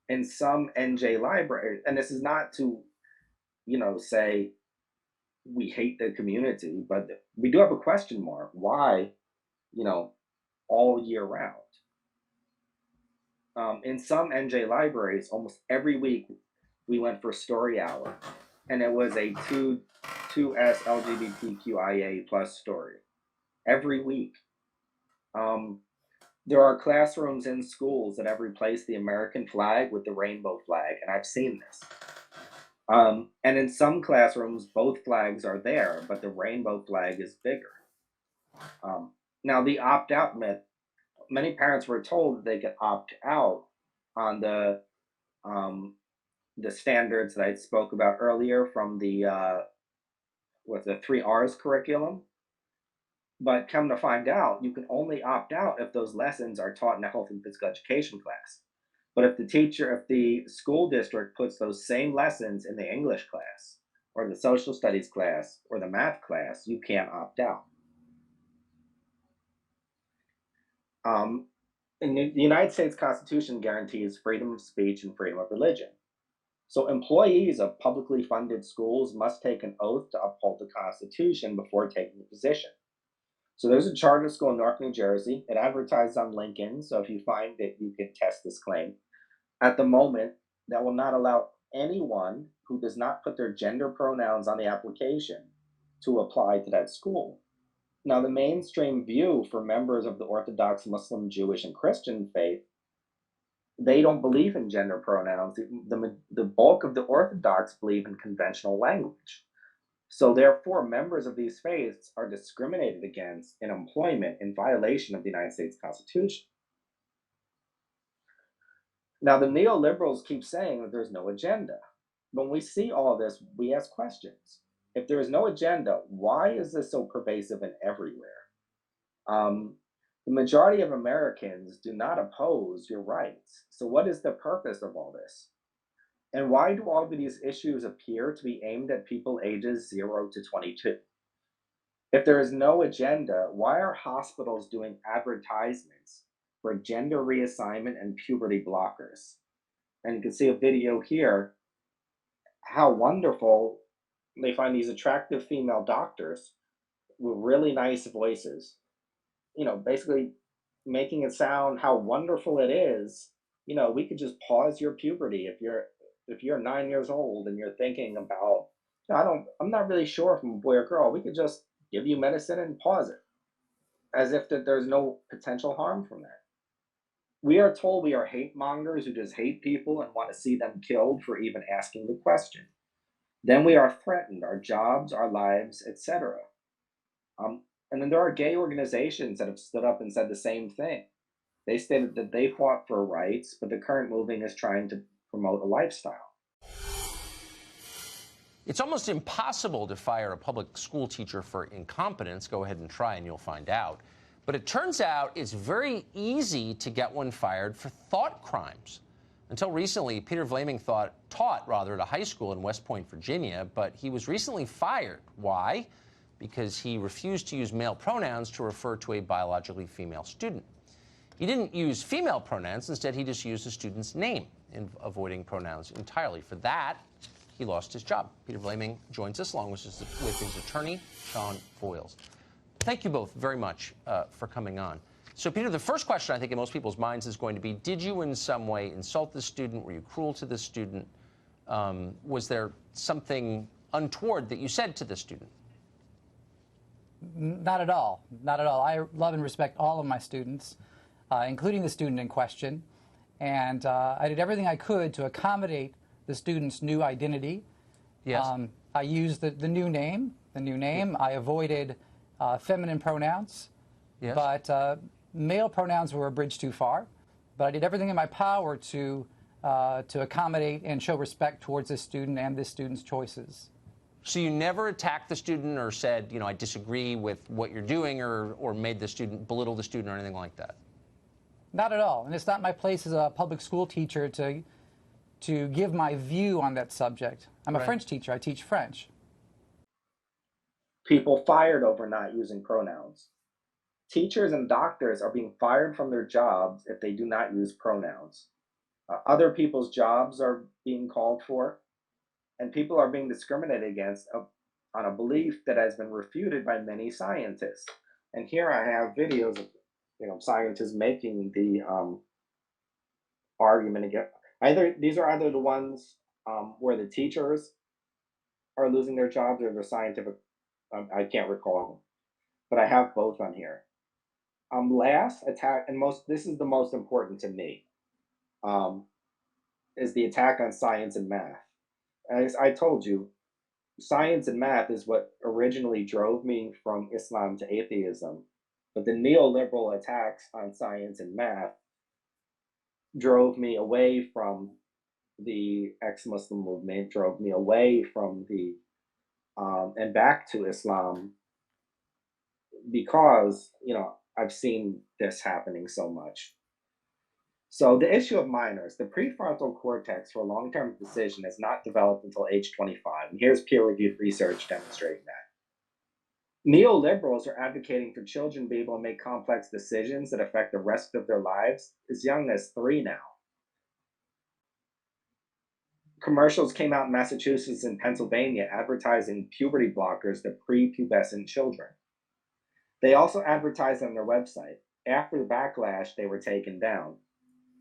in some NJ libraries, and this is not to, say we hate the community, but we do have a question mark. Why, you know, all year round? In some NJ libraries, almost every week we went for story hour, and it was a two S LGBTQIA plus story every week. Um, there are classrooms in schools that have replaced the American flag with the rainbow flag, and I've seen this. And in some classrooms, both flags are there, but the rainbow flag is bigger. Um, Now, the opt out myth, many parents were told that they could opt out on um, the standards that I spoke about earlier from the with the 3 R's curriculum. But come to find out, you can only opt out if those lessons are taught in a health and physical education class. But if the school district puts those same lessons in the English class or the social studies class or the math class, you can't opt out. Um, and the United States Constitution guarantees freedom of speech and freedom of religion. So employees of publicly funded schools must take an oath to uphold the Constitution before taking the position. So there's a charter school in Newark, New Jersey. It advertised on LinkedIn. So if you find it, you can test this claim. At the moment, that will not allow anyone who does not put their gender pronouns on the application to apply to that school. Now, the mainstream view for members of the Orthodox Muslim, Jewish, and Christian faith, they don't believe in gender pronouns. The bulk of the Orthodox believe in conventional language. So, therefore, members of these faiths are discriminated against in employment in violation of the United States Constitution. Now, the neoliberals keep saying that there's no agenda. When we see all this, we ask questions. If there is no agenda, why is this so pervasive and everywhere? Um, the majority of Americans do not oppose your rights. So, what is the purpose of all this? And why do all of these issues appear to be aimed at people ages 0 to 22? If there is no agenda, why are hospitals doing advertisements for gender reassignment and puberty blockers? And you can see a video here how wonderful they find these attractive female doctors with really nice voices, basically making it sound how wonderful it is. We could just pause your puberty if you're 9 years old and you're thinking about, I'm not really sure if I'm a boy or girl. We could just give you medicine and pause it, as if that there's no potential harm from that. We are told we are hate mongers who just hate people and want to see them killed for even asking the question. Then we are threatened, our jobs, our lives, etc. Um, and then there are gay organizations that have stood up and said the same thing. They stated that they fought for rights, but the current movement is trying to promote a lifestyle. It's almost impossible to fire a public school teacher for incompetence. Go ahead and try and you'll find out. But it turns out it's very easy to get one fired for thought crimes. Until recently, Peter Vlaming taught at a high school in West Point, Virginia, but he was recently fired. Why? Because he refused to use male pronouns to refer to a biologically female student. He didn't use female pronouns. Instead, he just used the student's name, avoiding pronouns entirely. For that, he lost his job. Peter Vlaming joins us along with his attorney, Sean Foyles. Thank you both very much for coming on. So, Peter, the first question I think in most people's minds is going to be, did you in some way insult the student? Were you cruel to the student? Was there something untoward that you said to the student? Not at all. Not at all. I love and respect all of my students, including the student in question. And I did everything I could to accommodate the student's new identity. Yes. I used the new name. I avoided feminine pronouns. Yes. But male pronouns were a bridge too far. But I did everything in my power to accommodate and show respect towards this student and this student's choices. So you never attacked the student or said, I disagree with what you're doing, or made the student, belittle the student or anything like that? Not at all. And it's not my place as a public school teacher to give my view on that subject. I'm a French teacher. I teach French. People fired over not using pronouns. Teachers and doctors are being fired from their jobs if they do not use pronouns. Other people's jobs are being called for, and people are being discriminated against on a belief that has been refuted by many scientists. And here I have videos of scientists making the argument against. These are either the ones where the teachers are losing their jobs or the scientific. I can't recall them, but I have both on here. Last attack, and this is the most important to me, is the attack on science and math. As I told you, science and math is what originally drove me from Islam to atheism, but the neoliberal attacks on science and math drove me away from the ex-Muslim movement, drove me away from and back to Islam, because I've seen this happening so much. So the issue of minors, the prefrontal cortex for long-term decision is not developed until age 25. And here's peer-reviewed research demonstrating that. Neoliberals are advocating for children to be able to make complex decisions that affect the rest of their lives as young as 3 now. Commercials came out in Massachusetts and Pennsylvania advertising puberty blockers to prepubescent children. They also advertised on their website. After the backlash, they were taken down.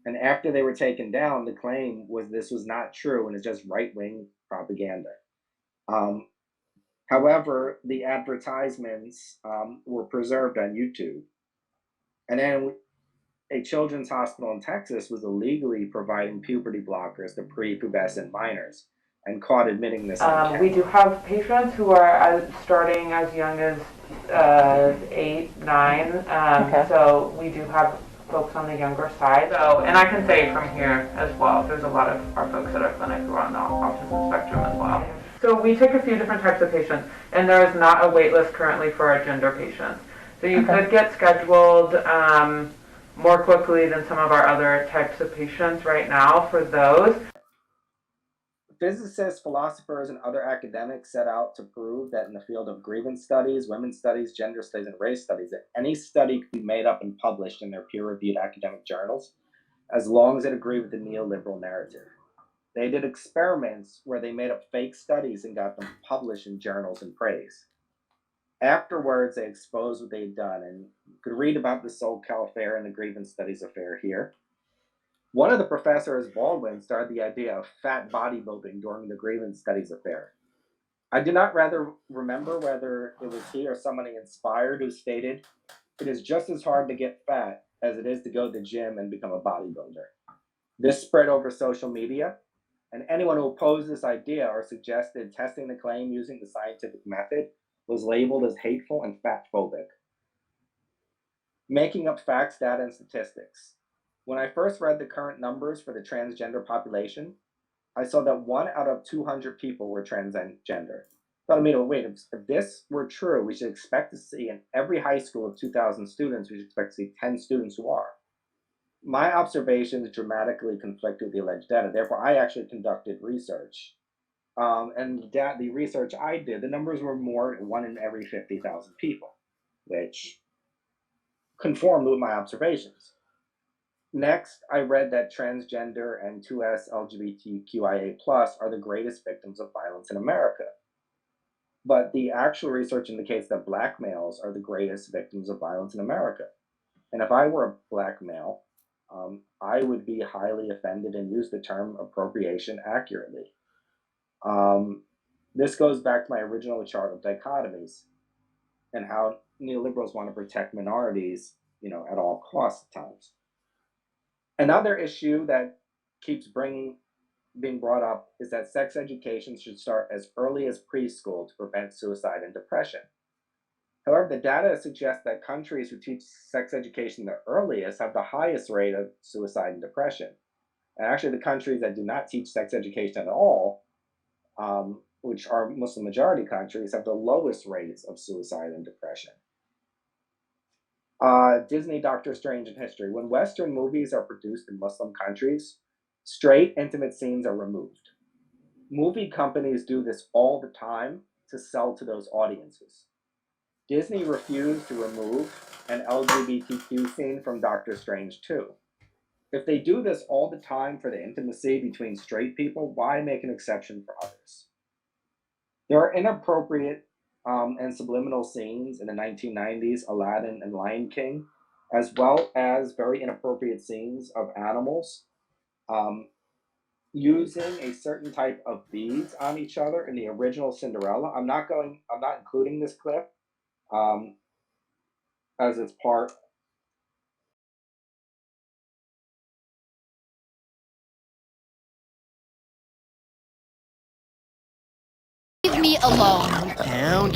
And after they were taken down, the claim was this was not true and it's just right-wing propaganda. However, the advertisements were preserved on YouTube. And then a children's hospital in Texas was illegally providing puberty blockers to prepubescent minors and caught admitting this on camera. We do have patients who are starting as young as 8, 9. Okay. So we do have folks on the younger side. So, and I can say from here as well, there's a lot of our folks at our clinic who are on the autism spectrum as well. So we take a few different types of patients, and there is not a wait list currently for our gender patients. So you could get scheduled more quickly than some of our other types of patients right now for those. Physicists, philosophers, and other academics set out to prove that in the field of grievance studies, women's studies, gender studies, and race studies, that any study could be made up and published in their peer-reviewed academic journals, as long as it agreed with the neoliberal narrative. They did experiments where they made up fake studies and got them published in journals and praised. Afterwards, they exposed what they had done, and you could read about the SoCal affair and the grievance studies affair here. One of the professors, Baldwin, started the idea of fat bodybuilding during the grievance studies affair. I do not remember whether it was he or someone he inspired who stated, "It is just as hard to get fat as it is to go to the gym and become a bodybuilder. This spread over social media, and anyone who opposed this idea or suggested testing the claim using the scientific method was labeled as hateful and fat phobic. Making up facts, data, and statistics. When I first read the current numbers for the transgender population, I saw that 1 out of 200 people were transgender. Thought, wait, if this were true, we should expect to see in every high school of 2,000 students, we should expect to see 10 students who are. My observations dramatically conflict with the alleged data. Therefore, I actually conducted research. And the research I did, the numbers were more 1 in every 50,000 people, which conformed with my observations. Next, I read that transgender and 2S LGBTQIA+ are the greatest victims of violence in America. But the actual research indicates that Black males are the greatest victims of violence in America. And if I were a Black male, I would be highly offended and use the term appropriation accurately. This goes back to my original chart of dichotomies and how neoliberals want to protect minorities, at all costs at times. Another issue that keeps being brought up is that sex education should start as early as preschool to prevent suicide and depression. However, the data suggests that countries who teach sex education the earliest have the highest rate of suicide and depression. And actually, the countries that do not teach sex education at all, which are Muslim majority countries, have the lowest rates of suicide and depression. Disney Doctor Strange in history. When Western movies are produced in Muslim countries, straight intimate scenes are removed. Movie companies do this all the time to sell to those audiences. Disney refused to remove an LGBTQ scene from Doctor Strange 2. If they do this all the time for the intimacy between straight people, why make an exception for others? There are inappropriate and subliminal scenes in the 1990s Aladdin and Lion King, as well as very inappropriate scenes of animals using a certain type of beads on each other in the original Cinderella. I'm not including this clip as it's part. Leave me alone. Down,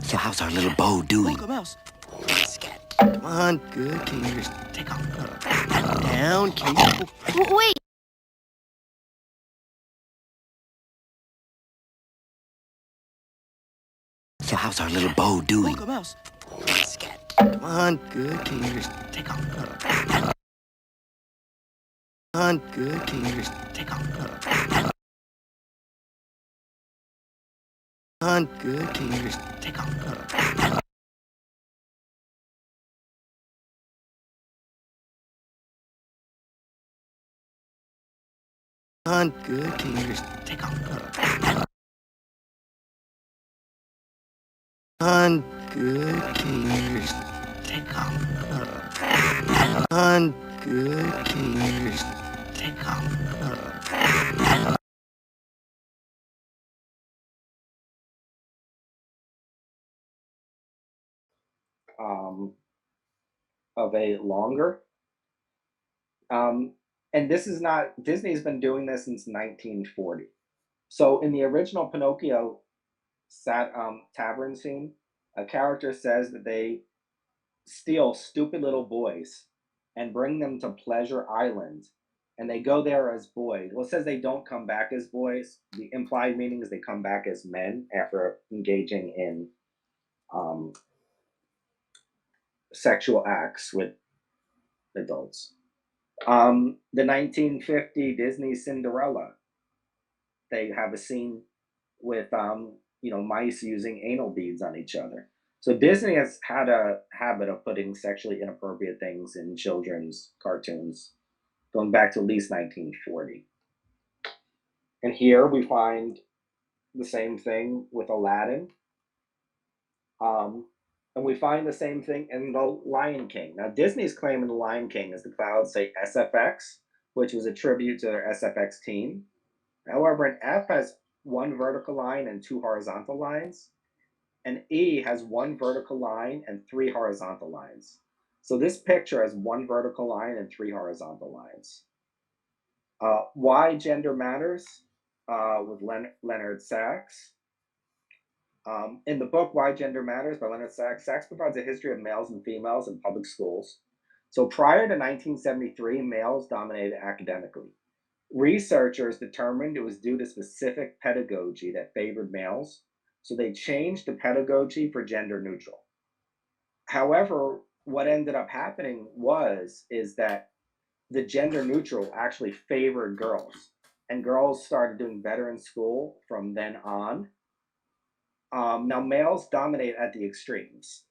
so how's our little bow doing? Look, a mouse. Come on, good. Can you just take off? Down, can you? Wait. So how's our little bow doing? Look, a mouse. Come on, good. Can you just take off? Come on, good. Can you just take off? Come on, good. Can you just take off? On good, can you just take off? On good, can you just take off? On good, can you just take off? Of a longer. And this is not, Disney's been doing this since 1940. So in the original Pinocchio tavern scene, a character says that they steal stupid little boys and bring them to Pleasure Island. And they go there as boys. Well, it says they don't come back as boys. The implied meaning is they come back as men after engaging in sexual acts with adults. The 1950 Disney Cinderella, they have a scene with mice using anal beads on each other. So Disney has had a habit of putting sexually inappropriate things in children's cartoons going back to at least 1940. And here we find the same thing with Aladdin. And we find the same thing in The Lion King. Now, Disney's claim in The Lion King is the clouds say SFX, which was a tribute to their SFX team. However, an F has 1 vertical line and 2 horizontal lines. And E has 1 vertical line and 3 horizontal lines. So this picture has one vertical line and three horizontal lines. Why Gender Matters with Leonard Sachs. In the book Why Gender Matters by Leonard Sachs, Sachs provides a history of males and females in public schools. So prior to 1973, males dominated academically. Researchers determined it was due to specific pedagogy that favored males, so they changed the pedagogy for gender neutral. However, what ended up happening is that the gender neutral actually favored girls, and girls started doing better in school from then on. Now, males dominate at the extremes.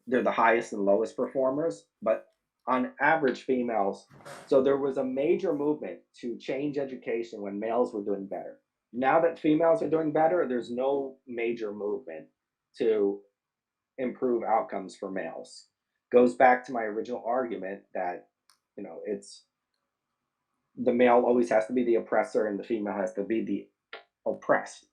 They're the highest and lowest performers, but on average, females. So there was a major movement to change education when males were doing better. Now that females are doing better, there's no major movement to improve outcomes for males. Goes back to my original argument that, it's the male always has to be the oppressor and the female has to be the oppressed.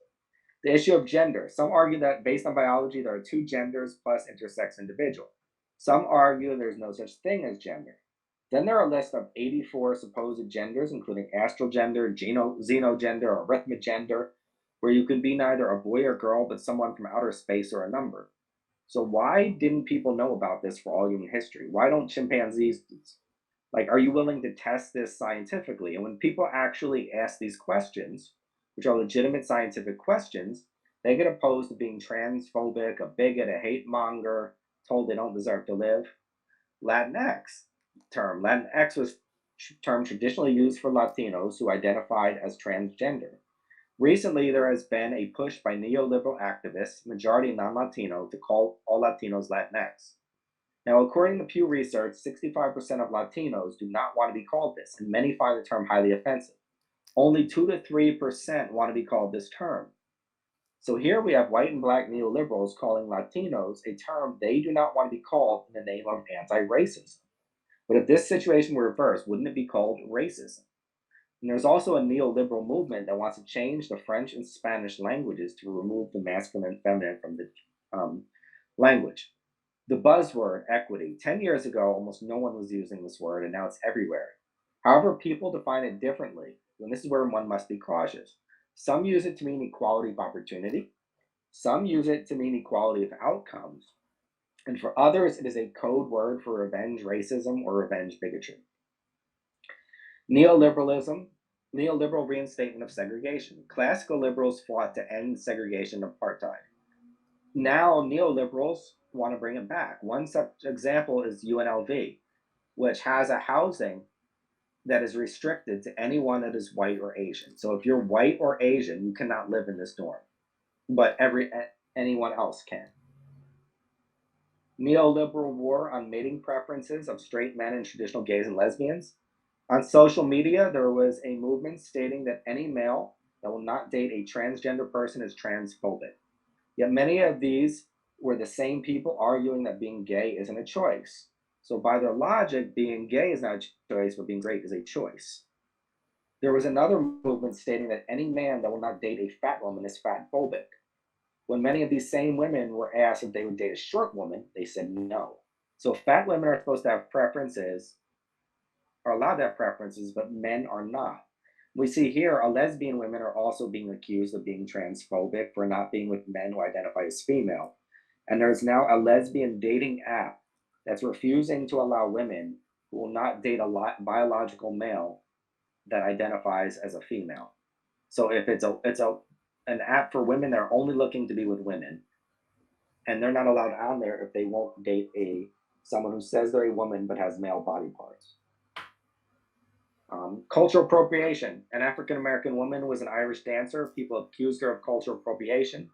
The issue of gender. Some argue that based on biology, there are two genders plus intersex individual. Some argue there's no such thing as gender. Then there are a list of 84 supposed genders, including astral gender, xenogender, or arithmogender, where you could be neither a boy or girl, but someone from outer space or a number. So why didn't people know about this for all human history? Why don't chimpanzees? Like, are you willing to test this scientifically? And when people actually ask these questions, which are legitimate scientific questions, they get opposed to being transphobic, a bigot, a hate monger, told they don't deserve to live. Latinx term. Latinx was term traditionally used for Latinos who identified as transgender. Recently, there has been a push by neoliberal activists, majority non-Latino, to call all Latinos Latinx. Now, according to Pew Research, 65% of Latinos do not want to be called this, and many find the term highly offensive. Only 2 to 3% want to be called this term. So here we have white and black neoliberals calling Latinos a term they do not want to be called in the name of anti-racism. But if this situation were reversed, wouldn't it be called racism? And there's also a neoliberal movement that wants to change the French and Spanish languages to remove the masculine and feminine from the language. The buzzword equity. 10 years ago, almost no one was using this word, and now it's everywhere. However, people define it differently, and this is where one must be cautious. Some use it to mean equality of opportunity. Some use it to mean equality of outcomes. And for others, it is a code word for revenge racism or revenge bigotry. Neoliberalism, neoliberal reinstatement of segregation. Classical liberals fought to end segregation and apartheid. Now neoliberals want to bring it back. One such example is UNLV, which has a housing that is restricted to anyone that is white or Asian. So if you're white or Asian, you cannot live in this dorm, but anyone else can. Neoliberal war on mating preferences of straight men and traditional gays and lesbians. On social media, there was a movement stating that any male that will not date a transgender person is transphobic. Yet many of these were the same people arguing that being gay isn't a choice. So by their logic, being gay is not a choice, but being straight is a choice. There was another movement stating that any man that will not date a fat woman is fat phobic. When many of these same women were asked if they would date a short woman, they said no. So fat women are supposed to have preferences, are allowed to have preferences, but men are not. We see here lesbian women are also being accused of being transphobic for not being with men who identify as female. And there's now a lesbian dating app that's refusing to allow women who will not date a biological male that identifies as a female. So if it's an app for women that are only looking to be with women, and they're not allowed on there if they won't date someone who says they're a woman but has male body parts. Cultural appropriation. An African American woman was an Irish dancer. People accused her of cultural appropriation.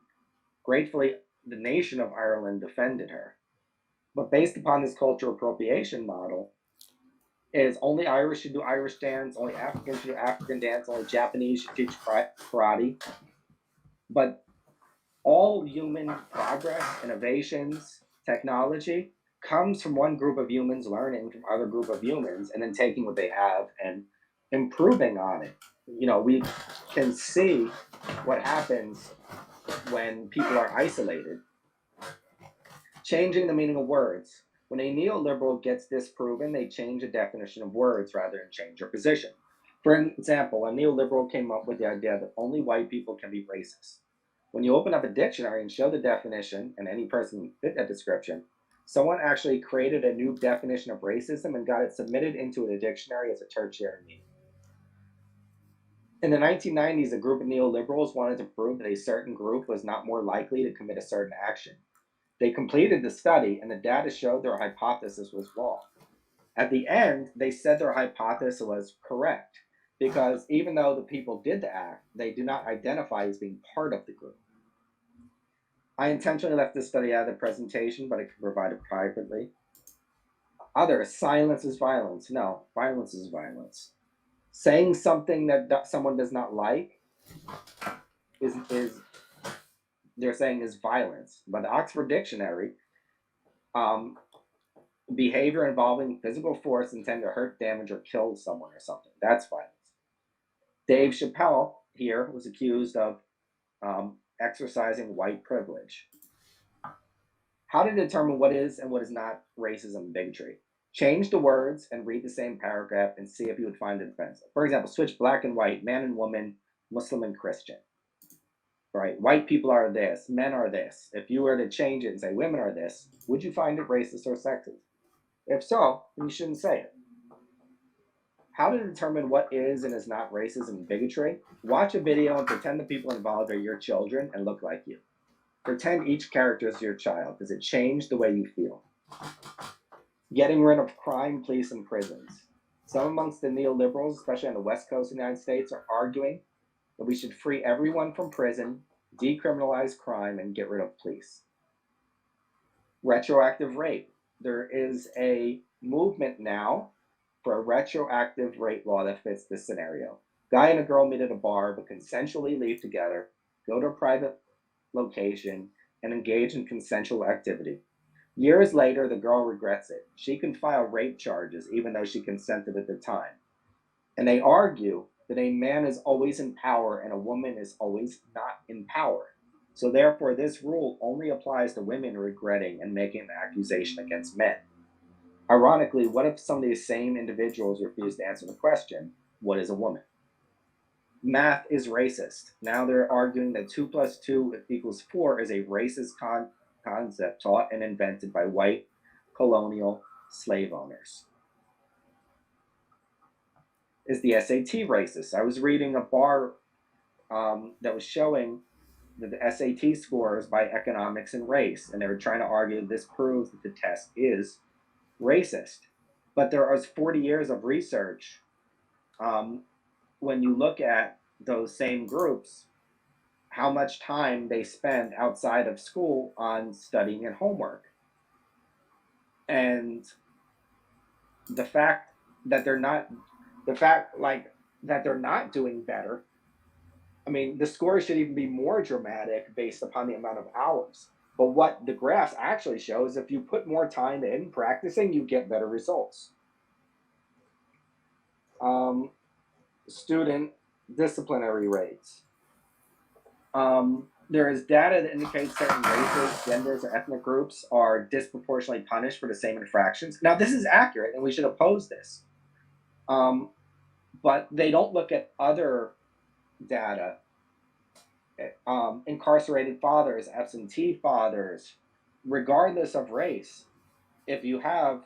Gratefully, the nation of Ireland defended her. But based upon this cultural appropriation model, is only Irish should do Irish dance, only African should do African dance, only Japanese should teach karate. But all human progress, innovations, technology comes from one group of humans learning from other group of humans and then taking what they have and improving on it. We can see what happens when people are isolated. Changing the meaning of words. When a neoliberal gets disproven, they change the definition of words rather than change their position. For example, a neoliberal came up with the idea that only white people can be racist. When you open up a dictionary and show the definition, and any person can fit that description, someone actually created a new definition of racism and got it submitted into a dictionary as a tertiary meaning. In the 1990s, a group of neoliberals wanted to prove that a certain group was not more likely to commit a certain action. They completed the study, and the data showed their hypothesis was wrong. At the end, they said their hypothesis was correct, because even though the people did the act, they do not identify as being part of the group. I intentionally left this study out of the presentation, but I can provide it privately. Silence is violence. No, violence is violence. Saying something that someone does not like is they're saying is violence. But the Oxford Dictionary, behavior involving physical force intended to hurt, damage, or kill someone or something. That's violence. Dave Chappelle here was accused of exercising white privilege. How to determine what is and what is not racism and bigotry? Change the words and read the same paragraph and see if you would find it offensive. For example, switch black and white, man and woman, Muslim and Christian. Right? White people are this, men are this. If you were to change it and say women are this, would you find it racist or sexist? If so, then you shouldn't say it. How to determine what is and is not racism and bigotry? Watch a video and pretend the people involved are your children and look like you. Pretend each character is your child. Does it change the way you feel? Getting rid of crime, police, and prisons. Some amongst the neoliberals, especially on the West Coast of the United States, are arguing that we should free everyone from prison, decriminalize crime, and get rid of police. Retroactive rape. There is a movement now for a retroactive rape law that fits this scenario. Guy and a girl meet at a bar, but consensually leave together, go to a private location, and engage in consensual activity. Years later, the girl regrets it. She can file rape charges even though she consented at the time. And they argue that a man is always in power and a woman is always not in power. So therefore, this rule only applies to women regretting and making an accusation against men. Ironically, what if some of these same individuals refuse to answer the question, what is a woman? Math is racist. Now they're arguing that 2 + 2 = 4 is a racist concept taught and invented by white colonial slave owners. Is the SAT racist? I was reading a bar that was showing that the SAT scores by economics and race, and they were trying to argue this proves that the test is racist. But there are 40 years of research when you look at those same groups, how much time they spend outside of school on studying and homework. And the fact that they're not doing better, I mean, the score should even be more dramatic based upon the amount of hours. But what the graphs actually show is if you put more time in practicing, you get better results. Student disciplinary rates. There is data that indicates certain races, genders, or ethnic groups are disproportionately punished for the same infractions. Now, this is accurate, and we should oppose this. But they don't look at other data. Incarcerated fathers, absentee fathers, regardless of race. If you have,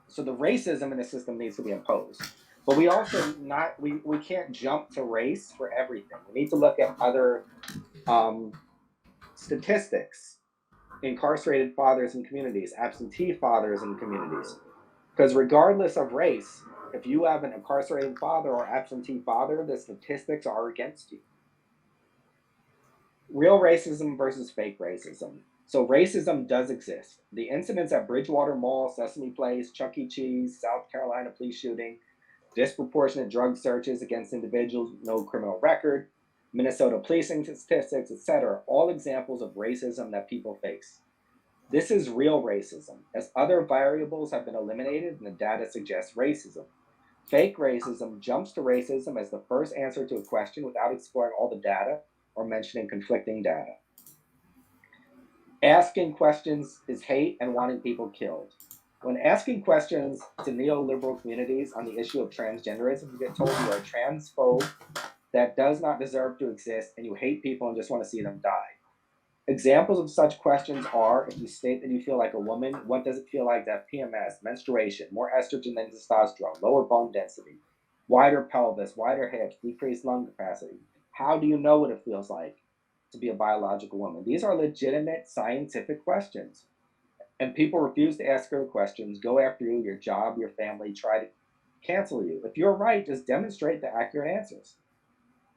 so the racism in the system needs to be imposed. But we also we can't jump to race for everything. We need to look at other statistics. Incarcerated fathers in communities, absentee fathers in communities. Because regardless of race, if you have an incarcerated father or absentee father, the statistics are against you. Real racism versus fake racism. So racism does exist. The incidents at Bridgewater Mall, Sesame Place, Chuck E. Cheese, South Carolina police shooting, disproportionate drug searches against individuals with no criminal record, Minnesota policing statistics, etc., all examples of racism that people face. This is real racism, as other variables have been eliminated and the data suggests racism. Fake racism jumps to racism as the first answer to a question without exploring all the data or mentioning conflicting data. Asking questions is hate and wanting people killed. When asking questions to neoliberal communities on the issue of transgenderism, you get told you are a transphobe that does not deserve to exist and you hate people and just want to see them die. Examples of such questions are, if you state that you feel like a woman, what does it feel like to have PMS, menstruation, more estrogen than testosterone, lower bone density, wider pelvis, wider hips, decreased lung capacity? How do you know what it feels like to be a biological woman? These are legitimate scientific questions. And people refuse to ask her questions, go after you, your job, your family, try to cancel you. If you're right, just demonstrate the accurate answers.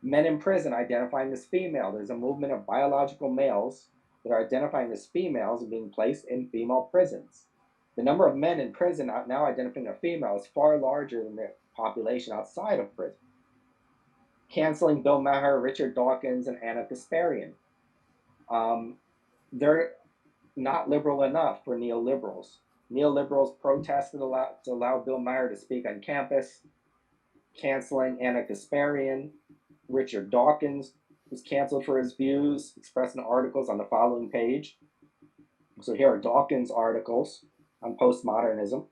Men in prison identifying as female. There's a movement of biological males that are identifying as females and being placed in female prisons. The number of men in prison now identifying as female is far larger than the population outside of prison. Canceling Bill Maher, Richard Dawkins, and Anna Kasparian. They're not liberal enough for neoliberals. Neoliberals protested to allow Bill Maher to speak on campus, canceling Anna Kasparian. Richard Dawkins was canceled for his views expressed in articles on the following page. So here are Dawkins' articles on postmodernism.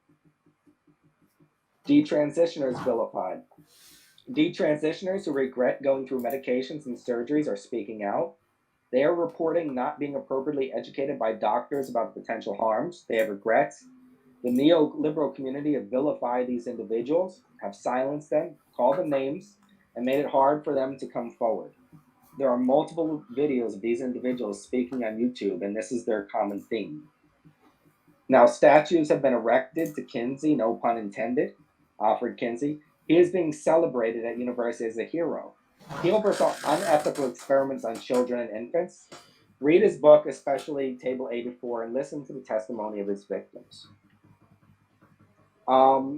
Detransitioners vilified. Detransitioners who regret going through medications and surgeries are speaking out. They are reporting not being appropriately educated by doctors about the potential harms. They have regrets. The neoliberal community have vilified these individuals, have silenced them, called them names, and made it hard for them to come forward. There are multiple videos of these individuals speaking on YouTube, and this is their common theme. Now, statues have been erected to Kinsey, no pun intended, Alfred Kinsey. He is being celebrated at university as a hero. He oversaw unethical experiments on children and infants. Read his book, especially Table 84, and listen to the testimony of his victims. The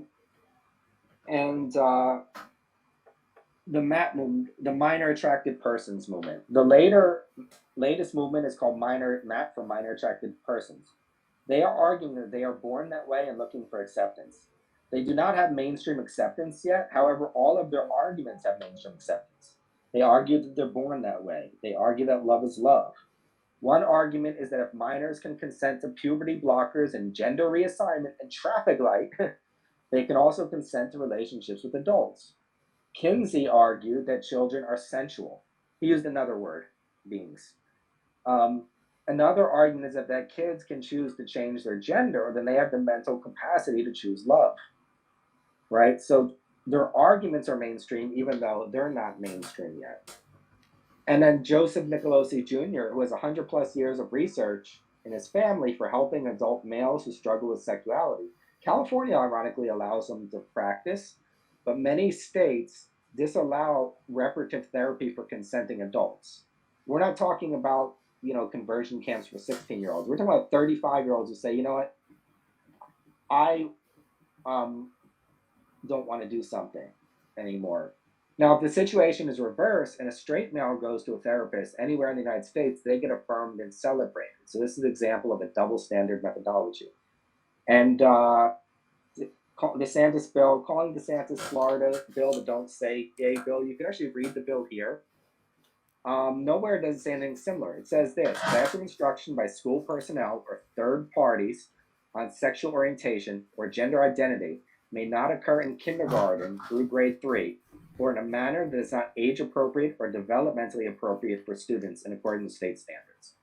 minor attracted persons movement. The latest movement is called MAT for minor attracted persons. They are arguing that they are born that way and looking for acceptance. They do not have mainstream acceptance yet. However, all of their arguments have mainstream acceptance. They argue that they're born that way. They argue that love is love. One argument is that if minors can consent to puberty blockers and gender reassignment and traffic light, they can also consent to relationships with adults. Kinsey argued that children are sensual. He used another word, beings. Another argument is that kids can choose to change their gender, then they have the mental capacity to choose love, right? So their arguments are mainstream, even though they're not mainstream yet. And then Joseph Nicolosi Jr., who has 100 plus years of research in his family for helping adult males who struggle with sexuality. California, ironically, allows them to practice, but many states disallow reparative therapy for consenting adults. We're not talking about, conversion camps for 16-year-olds. We're talking about 35-year-olds who say, you know what, I don't want to do something anymore. Now, if the situation is reversed and a straight male goes to a therapist anywhere in the United States, they get affirmed and celebrated. So this is an example of a double standard methodology. And DeSantis bill, calling DeSantis Florida bill the Don't Say Gay bill, you can actually read the bill here. Nowhere does it say anything similar. It says this: classroom instruction by school personnel or third parties on sexual orientation or gender identity may not occur in kindergarten through grade 3 or in a manner that is not age appropriate or developmentally appropriate for students in accordance with state standards.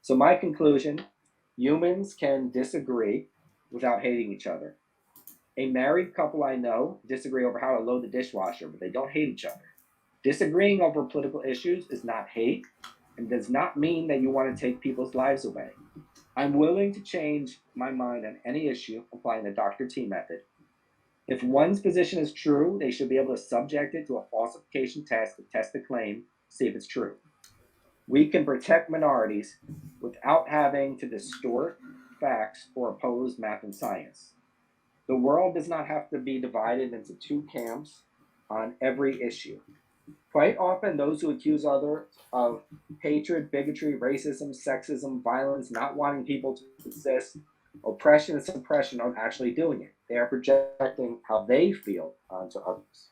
So my conclusion, humans can disagree without hating each other. A married couple I know disagree over how to load the dishwasher, but they don't hate each other. Disagreeing over political issues is not hate and does not mean that you want to take people's lives away. I'm willing to change my mind on any issue applying the Dr.T method. If one's position is true, they should be able to subject it to a falsification test to test the claim, see if it's true. We can protect minorities without having to distort facts or oppose math and science. The world does not have to be divided into two camps on every issue. Quite often, those who accuse others of hatred, bigotry, racism, sexism, violence, not wanting people to exist, oppression and suppression are actually doing it. They are projecting how they feel onto others.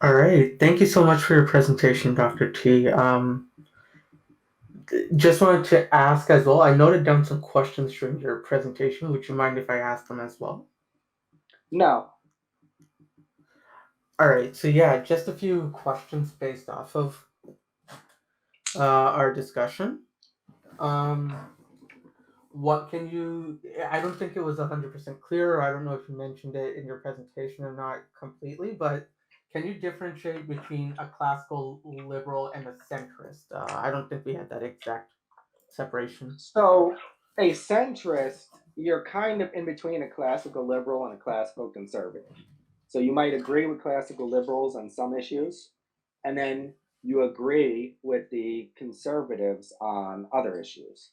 All right. Thank you so much for your presentation, Dr. T. just wanted to ask as well. I noted down some questions during your presentation. Would you mind if I ask them as well? No. All right. So yeah, just a few questions based off of our discussion. What can you? I don't think it was 100% clear. Or I don't know if you mentioned it in your presentation or not completely, but can you differentiate between a classical liberal and a centrist? I don't think we had that exact separation. So a centrist, you're kind of in between a classical liberal and a classical conservative. So you might agree with classical liberals on some issues, and then you agree with the conservatives on other issues.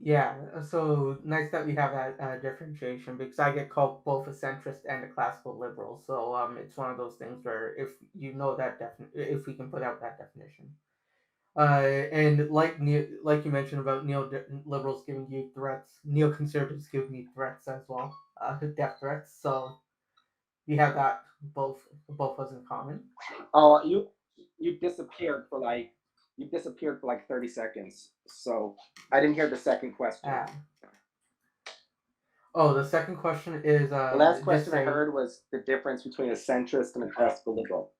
Yeah, so nice that we have that differentiation because I get called both a centrist and a classical liberal. So it's one of those things where if you know that if we can put out that definition, and like you mentioned about neoliberals giving you threats, neoconservatives give me threats as well, death threats. So we have that both us in common. Oh, you disappeared for like 30 seconds. So I didn't hear the second question. The second question is The last just question I say. heard was the difference between a centrist and a classical liberal.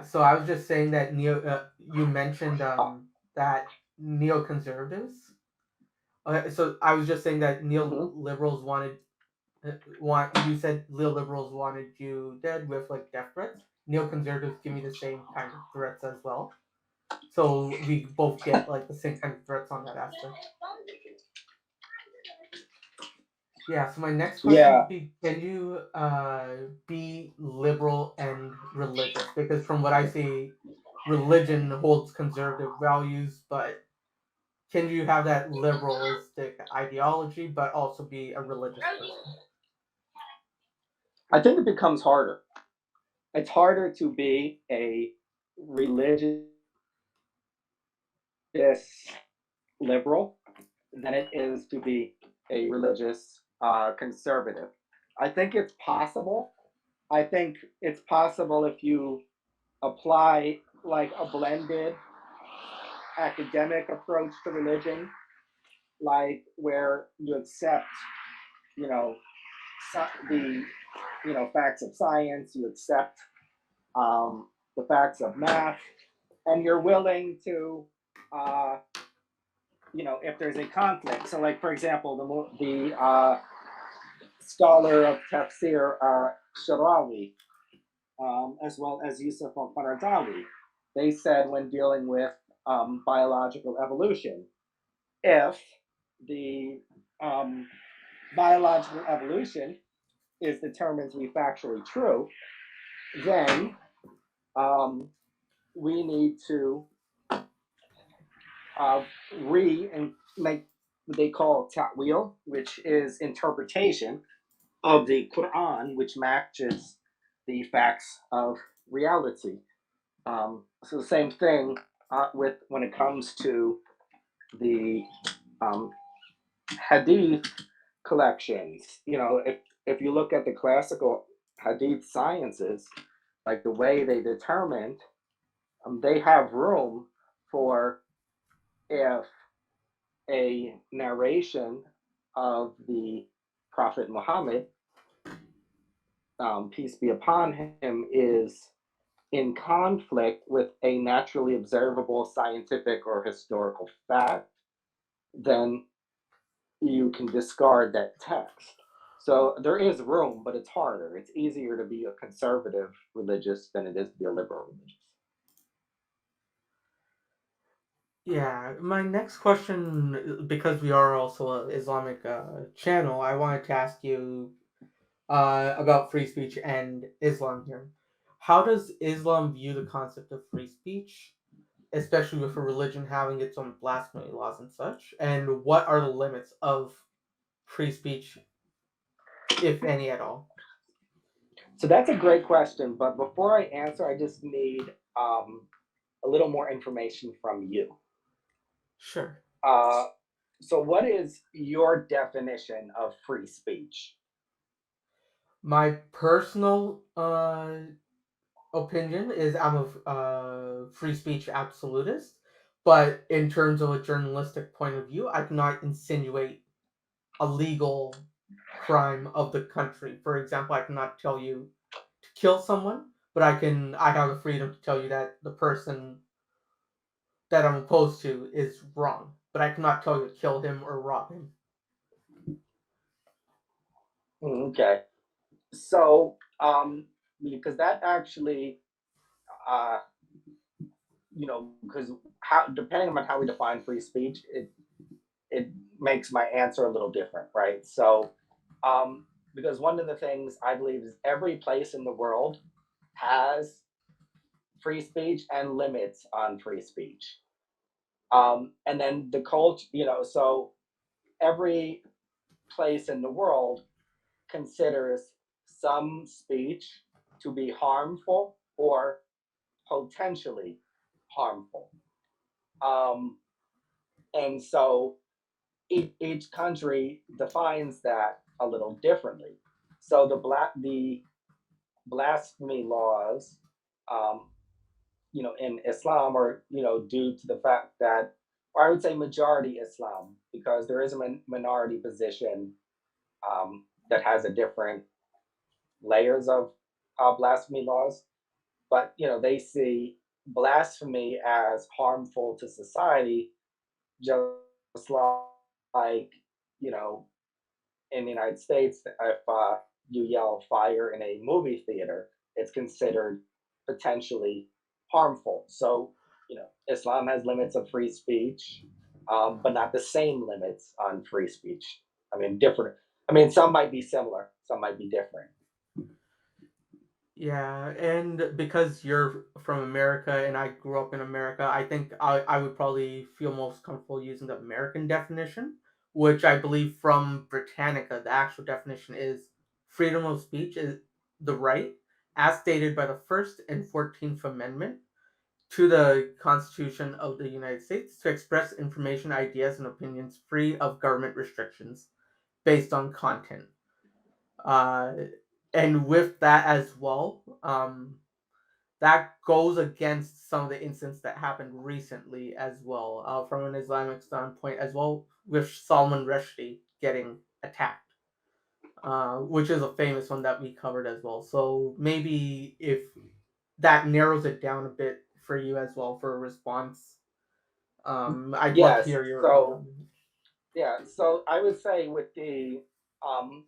So I was just saying that you mentioned that neoconservatives. So I was just saying that neoliberals you said neoliberals wanted you dead with like death threats. Neoconservatives give me the same kind of threats as well. So we both get like the same kind of threats on that aspect. Yeah, so my next question would be, can you be liberal and religious? Because from what I see, religion holds conservative values, but can you have that liberalistic ideology, but also be a religious person? I think it becomes harder. It's harder to be a religious liberal than it is to be a religious conservative. I think it's possible. I think it's possible if you apply like a blended academic approach to religion, like where you accept, you know, the facts of science, you accept the facts of math, and you're willing to, if there's a conflict. So, like for example, the scholar of tafsir Sharawi, as well as Yusuf al-Qaradawi, they said when dealing with biological evolution, if the biological evolution is determined to be factually true, then we need to and make what they call ta'wil, which is interpretation of the Quran, which matches the facts of reality. So the same thing with when it comes to the hadith collections. If you look at the classical hadith sciences, like the way they determined, they have room for if a narration of the Prophet Muhammad, peace be upon him, is in conflict with a naturally observable scientific or historical fact, then you can discard that text. So there is room, but it's harder. It's easier to be a conservative religious than it is to be a liberal religious. Yeah, my next question, because we are also an Islamic channel, I wanted to ask you about free speech and Islam here. How does Islam view the concept of free speech, especially with a religion having its own blasphemy laws and such? And what are the limits of free speech, if any at all? So that's a great question. But before I answer, I just need a little more information from you. Sure. So what is your definition of free speech? My personal opinion is I'm a free speech absolutist, but in terms of a journalistic point of view, I cannot insinuate a legal crime of the country. For example, I cannot tell you to kill someone, but I have the freedom to tell you that the person that I'm opposed to is wrong. But I cannot tell you to kill him or rob him. Okay. So, because that actually, uh, because how depending on how we define free speech, it makes my answer a little different, right? So, um, because one of the things I believe is every place in the world has free speech and limits on free speech. And then the culture, so every place in the world considers some speech to be harmful or potentially harmful. Um, and so each country defines that a little differently. So the blasphemy laws, um, in Islam are due to the fact that, or I would say majority Islam, because there is a minority position that has a different layers of blasphemy laws, but they see blasphemy as harmful to society, just like you know in the United States, if you yell fire in a movie theater, it's considered potentially harmful. So, Islam has limits of free speech, but not the same limits on free speech. I mean, different. I mean, some might be similar, some might be different. Yeah, and because you're from America and I grew up in America, I think I would probably feel most comfortable using the American definition, which I believe from Britannica, the actual definition is freedom of speech is the right, as stated by the First and 14th Amendment to the Constitution of the United States, to express information, ideas, and opinions free of government restrictions based on content. Uh, and with that as well, that goes against some of the incidents that happened recently as well, from an Islamic standpoint, as well with Salman Rushdie getting attacked, which is a famous one that we covered as well. So maybe if that narrows it down a bit for you as well for a response, I'd love to Yes. hear your opinion So on it. yeah. So I would say um,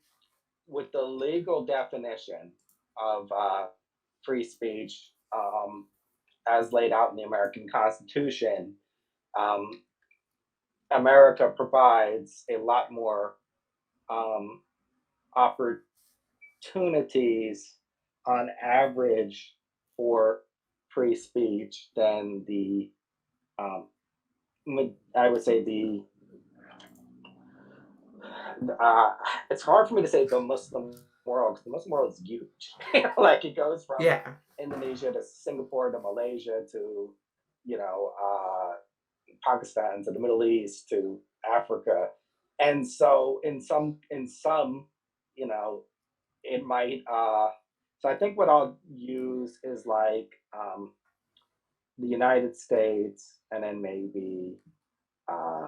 with the legal definition of free speech, as laid out in the American Constitution, um, America provides a lot more um, opportunities on average for free speech than um, I would say uh, it's hard for me to say the Muslim world because the Muslim world is huge. Like it goes from Yeah. Indonesia to Singapore to Malaysia to Pakistan to the Middle East to Africa, and so in some you know it might. So I think what I'll use is like the United States, and then maybe uh,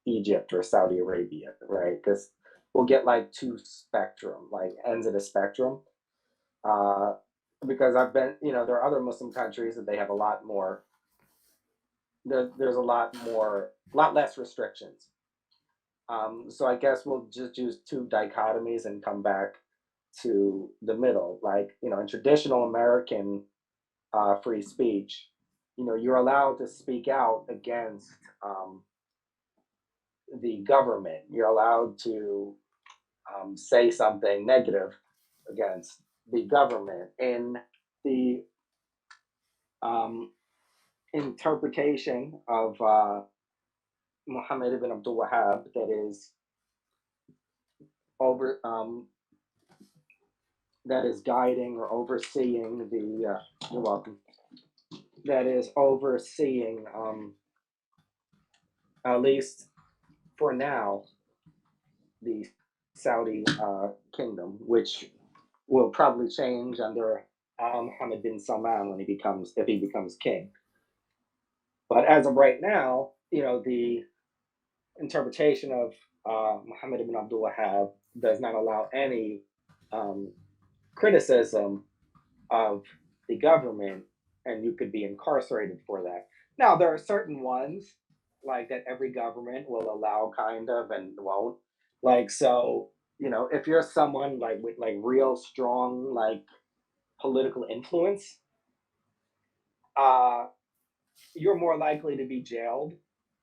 Egypt or Saudi Arabia, right? Because we'll get like two spectrum, like ends of the spectrum. Uh, because I've been, there are other Muslim countries that they have a lot more. There's a lot less restrictions. So I guess we'll just use two dichotomies and come back to the middle. Like, in traditional American free speech, you're allowed to speak out against the government. You're allowed to say something negative against the government. In the um, interpretation of Muhammad ibn Abdul Wahhab, over that is guiding or overseeing the you're welcome, that is overseeing at least for now the Saudi kingdom, which will probably change under Mohammed bin Salman when if he becomes king. But as of right now, the interpretation of Mohammed ibn Abdul Wahab does not allow any um, criticism of the government, and you could be incarcerated for that. Now, there are certain ones like that every government will allow, kind of, and won't. Like, so, if you're someone like with like real strong like political influence, uh, you're more likely to be jailed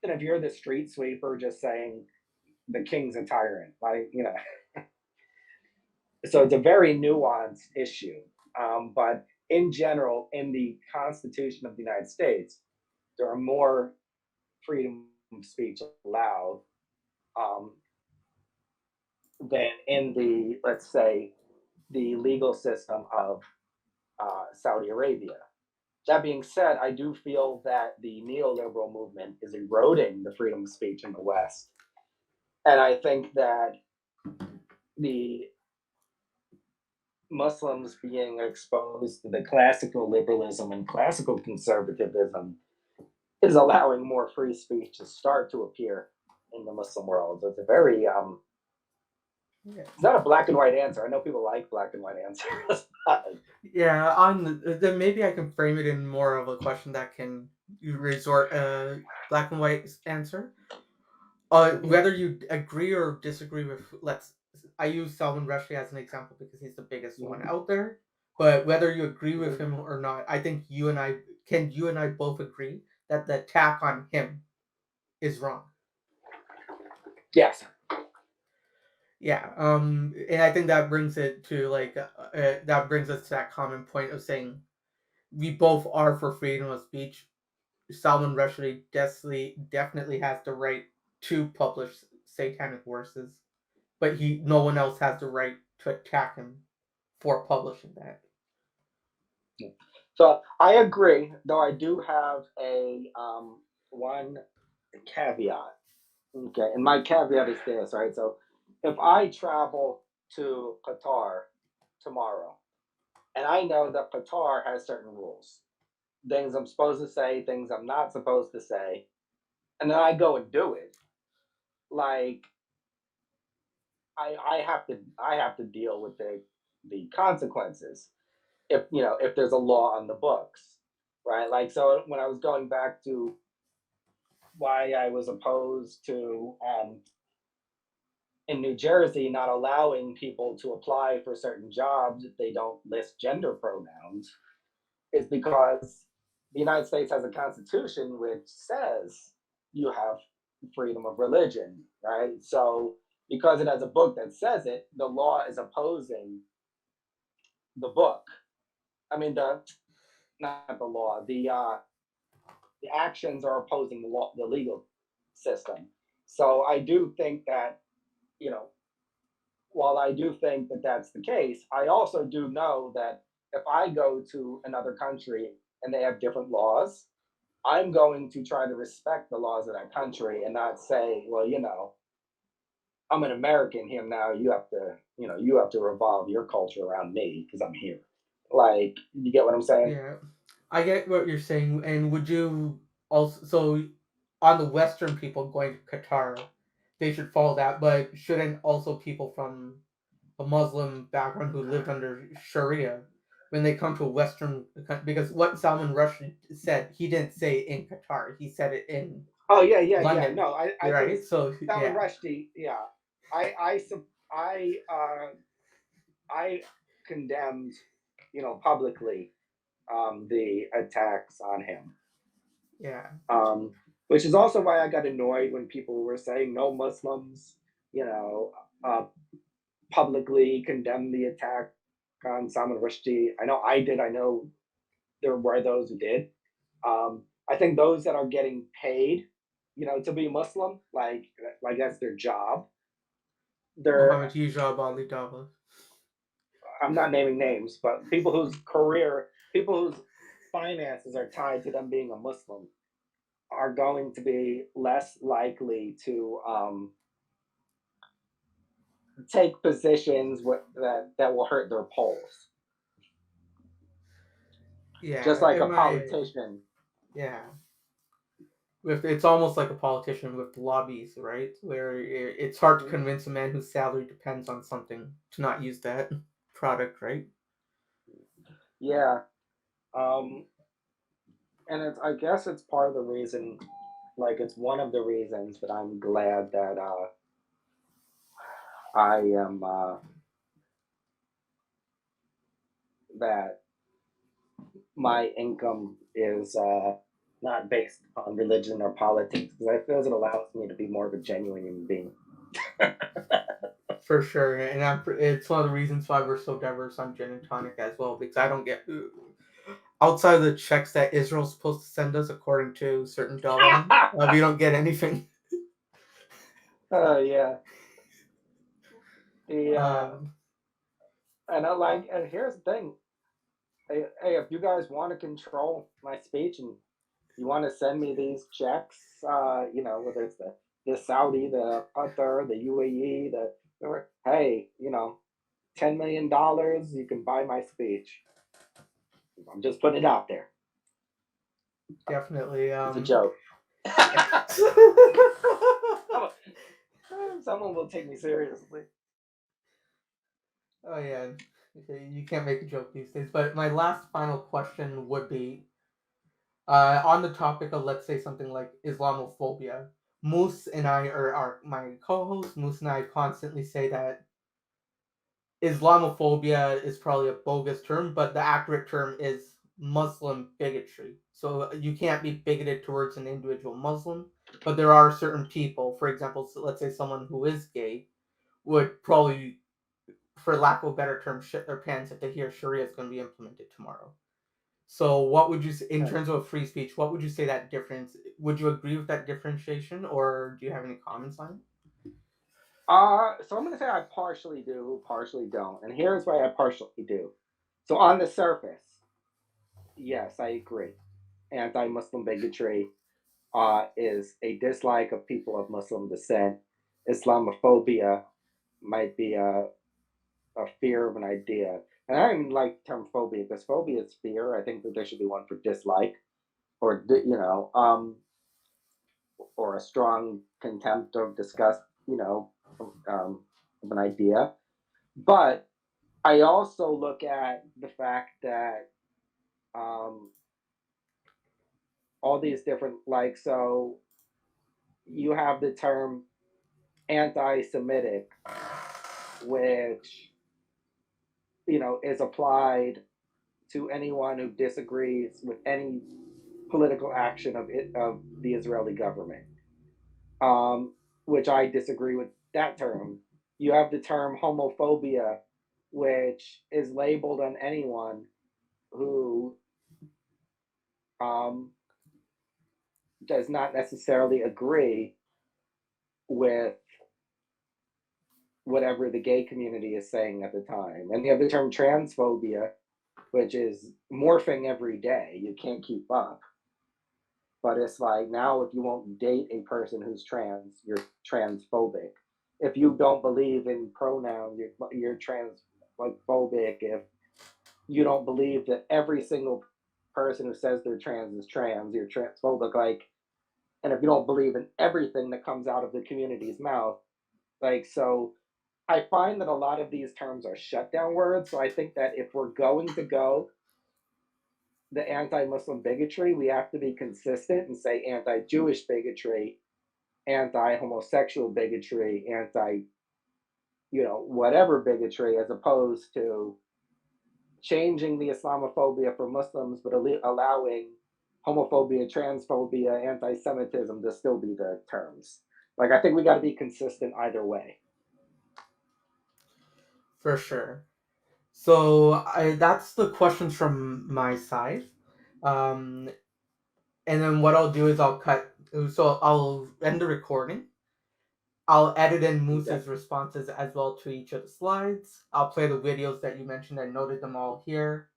than if you're the street sweeper just saying the king's a tyrant. So it's a very nuanced issue. But in general, in the Constitution of the United States, there are more freedom of speech allowed um, than in the, let's say, the legal system of Saudi Arabia. That being said, I do feel that the neoliberal movement is eroding the freedom of speech in the West. And I think that the Muslims being exposed to the classical liberalism and classical conservatism is allowing more free speech to start to appear in the Muslim world. It's a very it's not a black and white answer. I know people like black and white answers. Yeah, then maybe I can frame it in more of a question that can you resort a black and white answer. Whether you agree or disagree with, I use Salman Rushdie as an example because he's the biggest one out there. But whether you agree with him or not, I think you and I both agree that the attack on him is wrong. Yes. Yeah. And I think that brings it to that brings us to that common point of saying we both are for freedom of speech. Salman Rushdie definitely has the right to publish satanic verses, but no one else has the right to attack him for publishing that. So I agree, though I do have a one caveat. Okay, and my caveat is this, right? So if I travel to Qatar tomorrow, and I know that Qatar has certain rules, things I'm supposed to say, things I'm not supposed to say, and then I go and do it, like I have to deal with the consequences if there's a law on the books, right? Like, so when I was going back to why I was opposed to in New Jersey not allowing people to apply for certain jobs if they don't list gender pronouns is because the United States has a constitution which says you have freedom of religion, right? So because it has a book that says it, the law is opposing the book. I mean, the not the law. The actions are opposing the law, the legal system. So I do think that you know, while I do think that that's the case, I also do know that if I go to another country and they have different laws, I'm going to try to respect the laws of that country and not say, well, I'm an American here now. You have to revolve your culture around me because I'm here. Like, you get what I'm saying? Yeah, I get what you're saying. And would you also on the Western people going to Qatar, they should follow that, but shouldn't also people from a Muslim background who lived under Sharia when they come to a Western because what Salman Rushdie said, he didn't say it in Qatar. He said it in Oh yeah, yeah, yeah. London, No, I think right? So Salman yeah, Rushdie. Yeah, I I sup- I condemned, publicly the attacks on him. yeah. Um, which is also why I got annoyed when people were saying no Muslims, you know, uh, publicly condemn the attack on Salman Rushdie. I know I did. I know there were those who did. I think those that are getting paid, to be Muslim, like that's their job. They're Muhammad Hijab Ali Daba. I'm not naming names, but people whose finances are tied to them being a Muslim are going to be less likely to take positions that will hurt their polls. Yeah, just like in a my politician. yeah. It's almost like a politician with lobbies, right? Where it's hard to convince a man whose salary depends on something to not use that product, right? Yeah. Um, and I guess it's part of the reason, like it's one of the reasons that I'm glad that I am that my income is not based on religion or politics, because I feel it allows me to be more of a genuine human being. For sure, and it's one of the reasons why we're so diverse on Gin and Tonic as well, because I don't get outside of the checks that Israel's supposed to send us according to certain dollar, we don't get anything. Yeah. The Um, and I like, and here's the thing. Hey, if you guys want to control my speech and you want to send me these checks, whether it's the Saudi, the Qatar, the UAE, hey, $10 million, you can buy my speech. I'm just putting it out there. Definitely. It's a joke. Someone will take me seriously. Oh yeah, you can't make a joke these days. But my last final question would be, on the topic of, let's say, something like Islamophobia. Moose and I, or my co-host Moose and I, constantly say that Islamophobia is probably a bogus term, but the accurate term is Muslim bigotry. So you can't be bigoted towards an individual Muslim, but there are certain people, for example, let's say someone who is gay, would probably, for lack of a better term, shit their pants if they hear Sharia is going to be implemented tomorrow. So, what would you say, in terms of free speech, what would you say that difference? Would you agree with that differentiation, or do you have any comments on it? So I'm gonna say I partially do, partially don't, and here's why I partially do. So on the surface, yes, I agree. Anti-Muslim bigotry is a dislike of people of Muslim descent. Islamophobia might be a fear of an idea. And I don't even like the term phobia, because phobia is fear. I think that there should be one for dislike, or or a strong contempt or disgust, of an idea. But I also look at the fact that um, all these different, like, so you have the term anti-Semitic, which is applied to anyone who disagrees with any political action of the Israeli government, um, which I disagree with that term. You have the term homophobia, which is labeled on anyone who um, does not necessarily agree with whatever the gay community is saying at the time. And you have the term transphobia, which is morphing every day. You can't keep up. But it's like, now if you won't date a person who's trans, you're transphobic. If you don't believe in pronouns, you're transphobic. If you don't believe that every single person who says they're trans is trans, you're transphobic. Like, and if you don't believe in everything that comes out of the community's mouth, like, so I find that a lot of these terms are shutdown words. So I think that if we're going to go the anti-Muslim bigotry, we have to be consistent and say anti-Jewish bigotry, anti-homosexual bigotry, whatever bigotry, as opposed to changing the Islamophobia for Muslims, but allowing homophobia, transphobia, anti-Semitism to still be the terms. Like, I think we got to be consistent either way. For sure. So that's the questions from my side. Um, and then what I'll do is I'll cut. So I'll end the recording. I'll edit in Moose's responses as well to each of the slides. I'll play the videos that you mentioned. I noted them all here.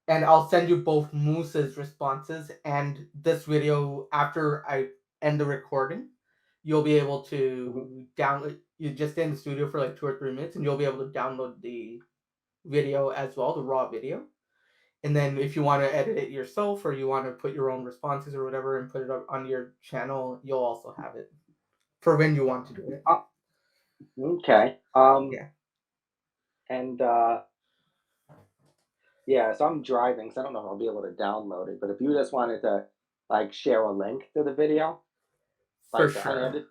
And I'll send you both Moose's responses and this video after I end the recording. You'll be able to download. You just stay in the studio for like 2 or 3 minutes, and you'll be able to download the video as well, the raw video. And then if you want to edit it yourself or you want to put your own responses or whatever and put it up on your channel, you'll also have it for when you want to do it. Okay. Yeah. And yeah, so I'm driving, so I don't know if I'll be able to download it. But if you just wanted to like share a link to the video, For like I sure.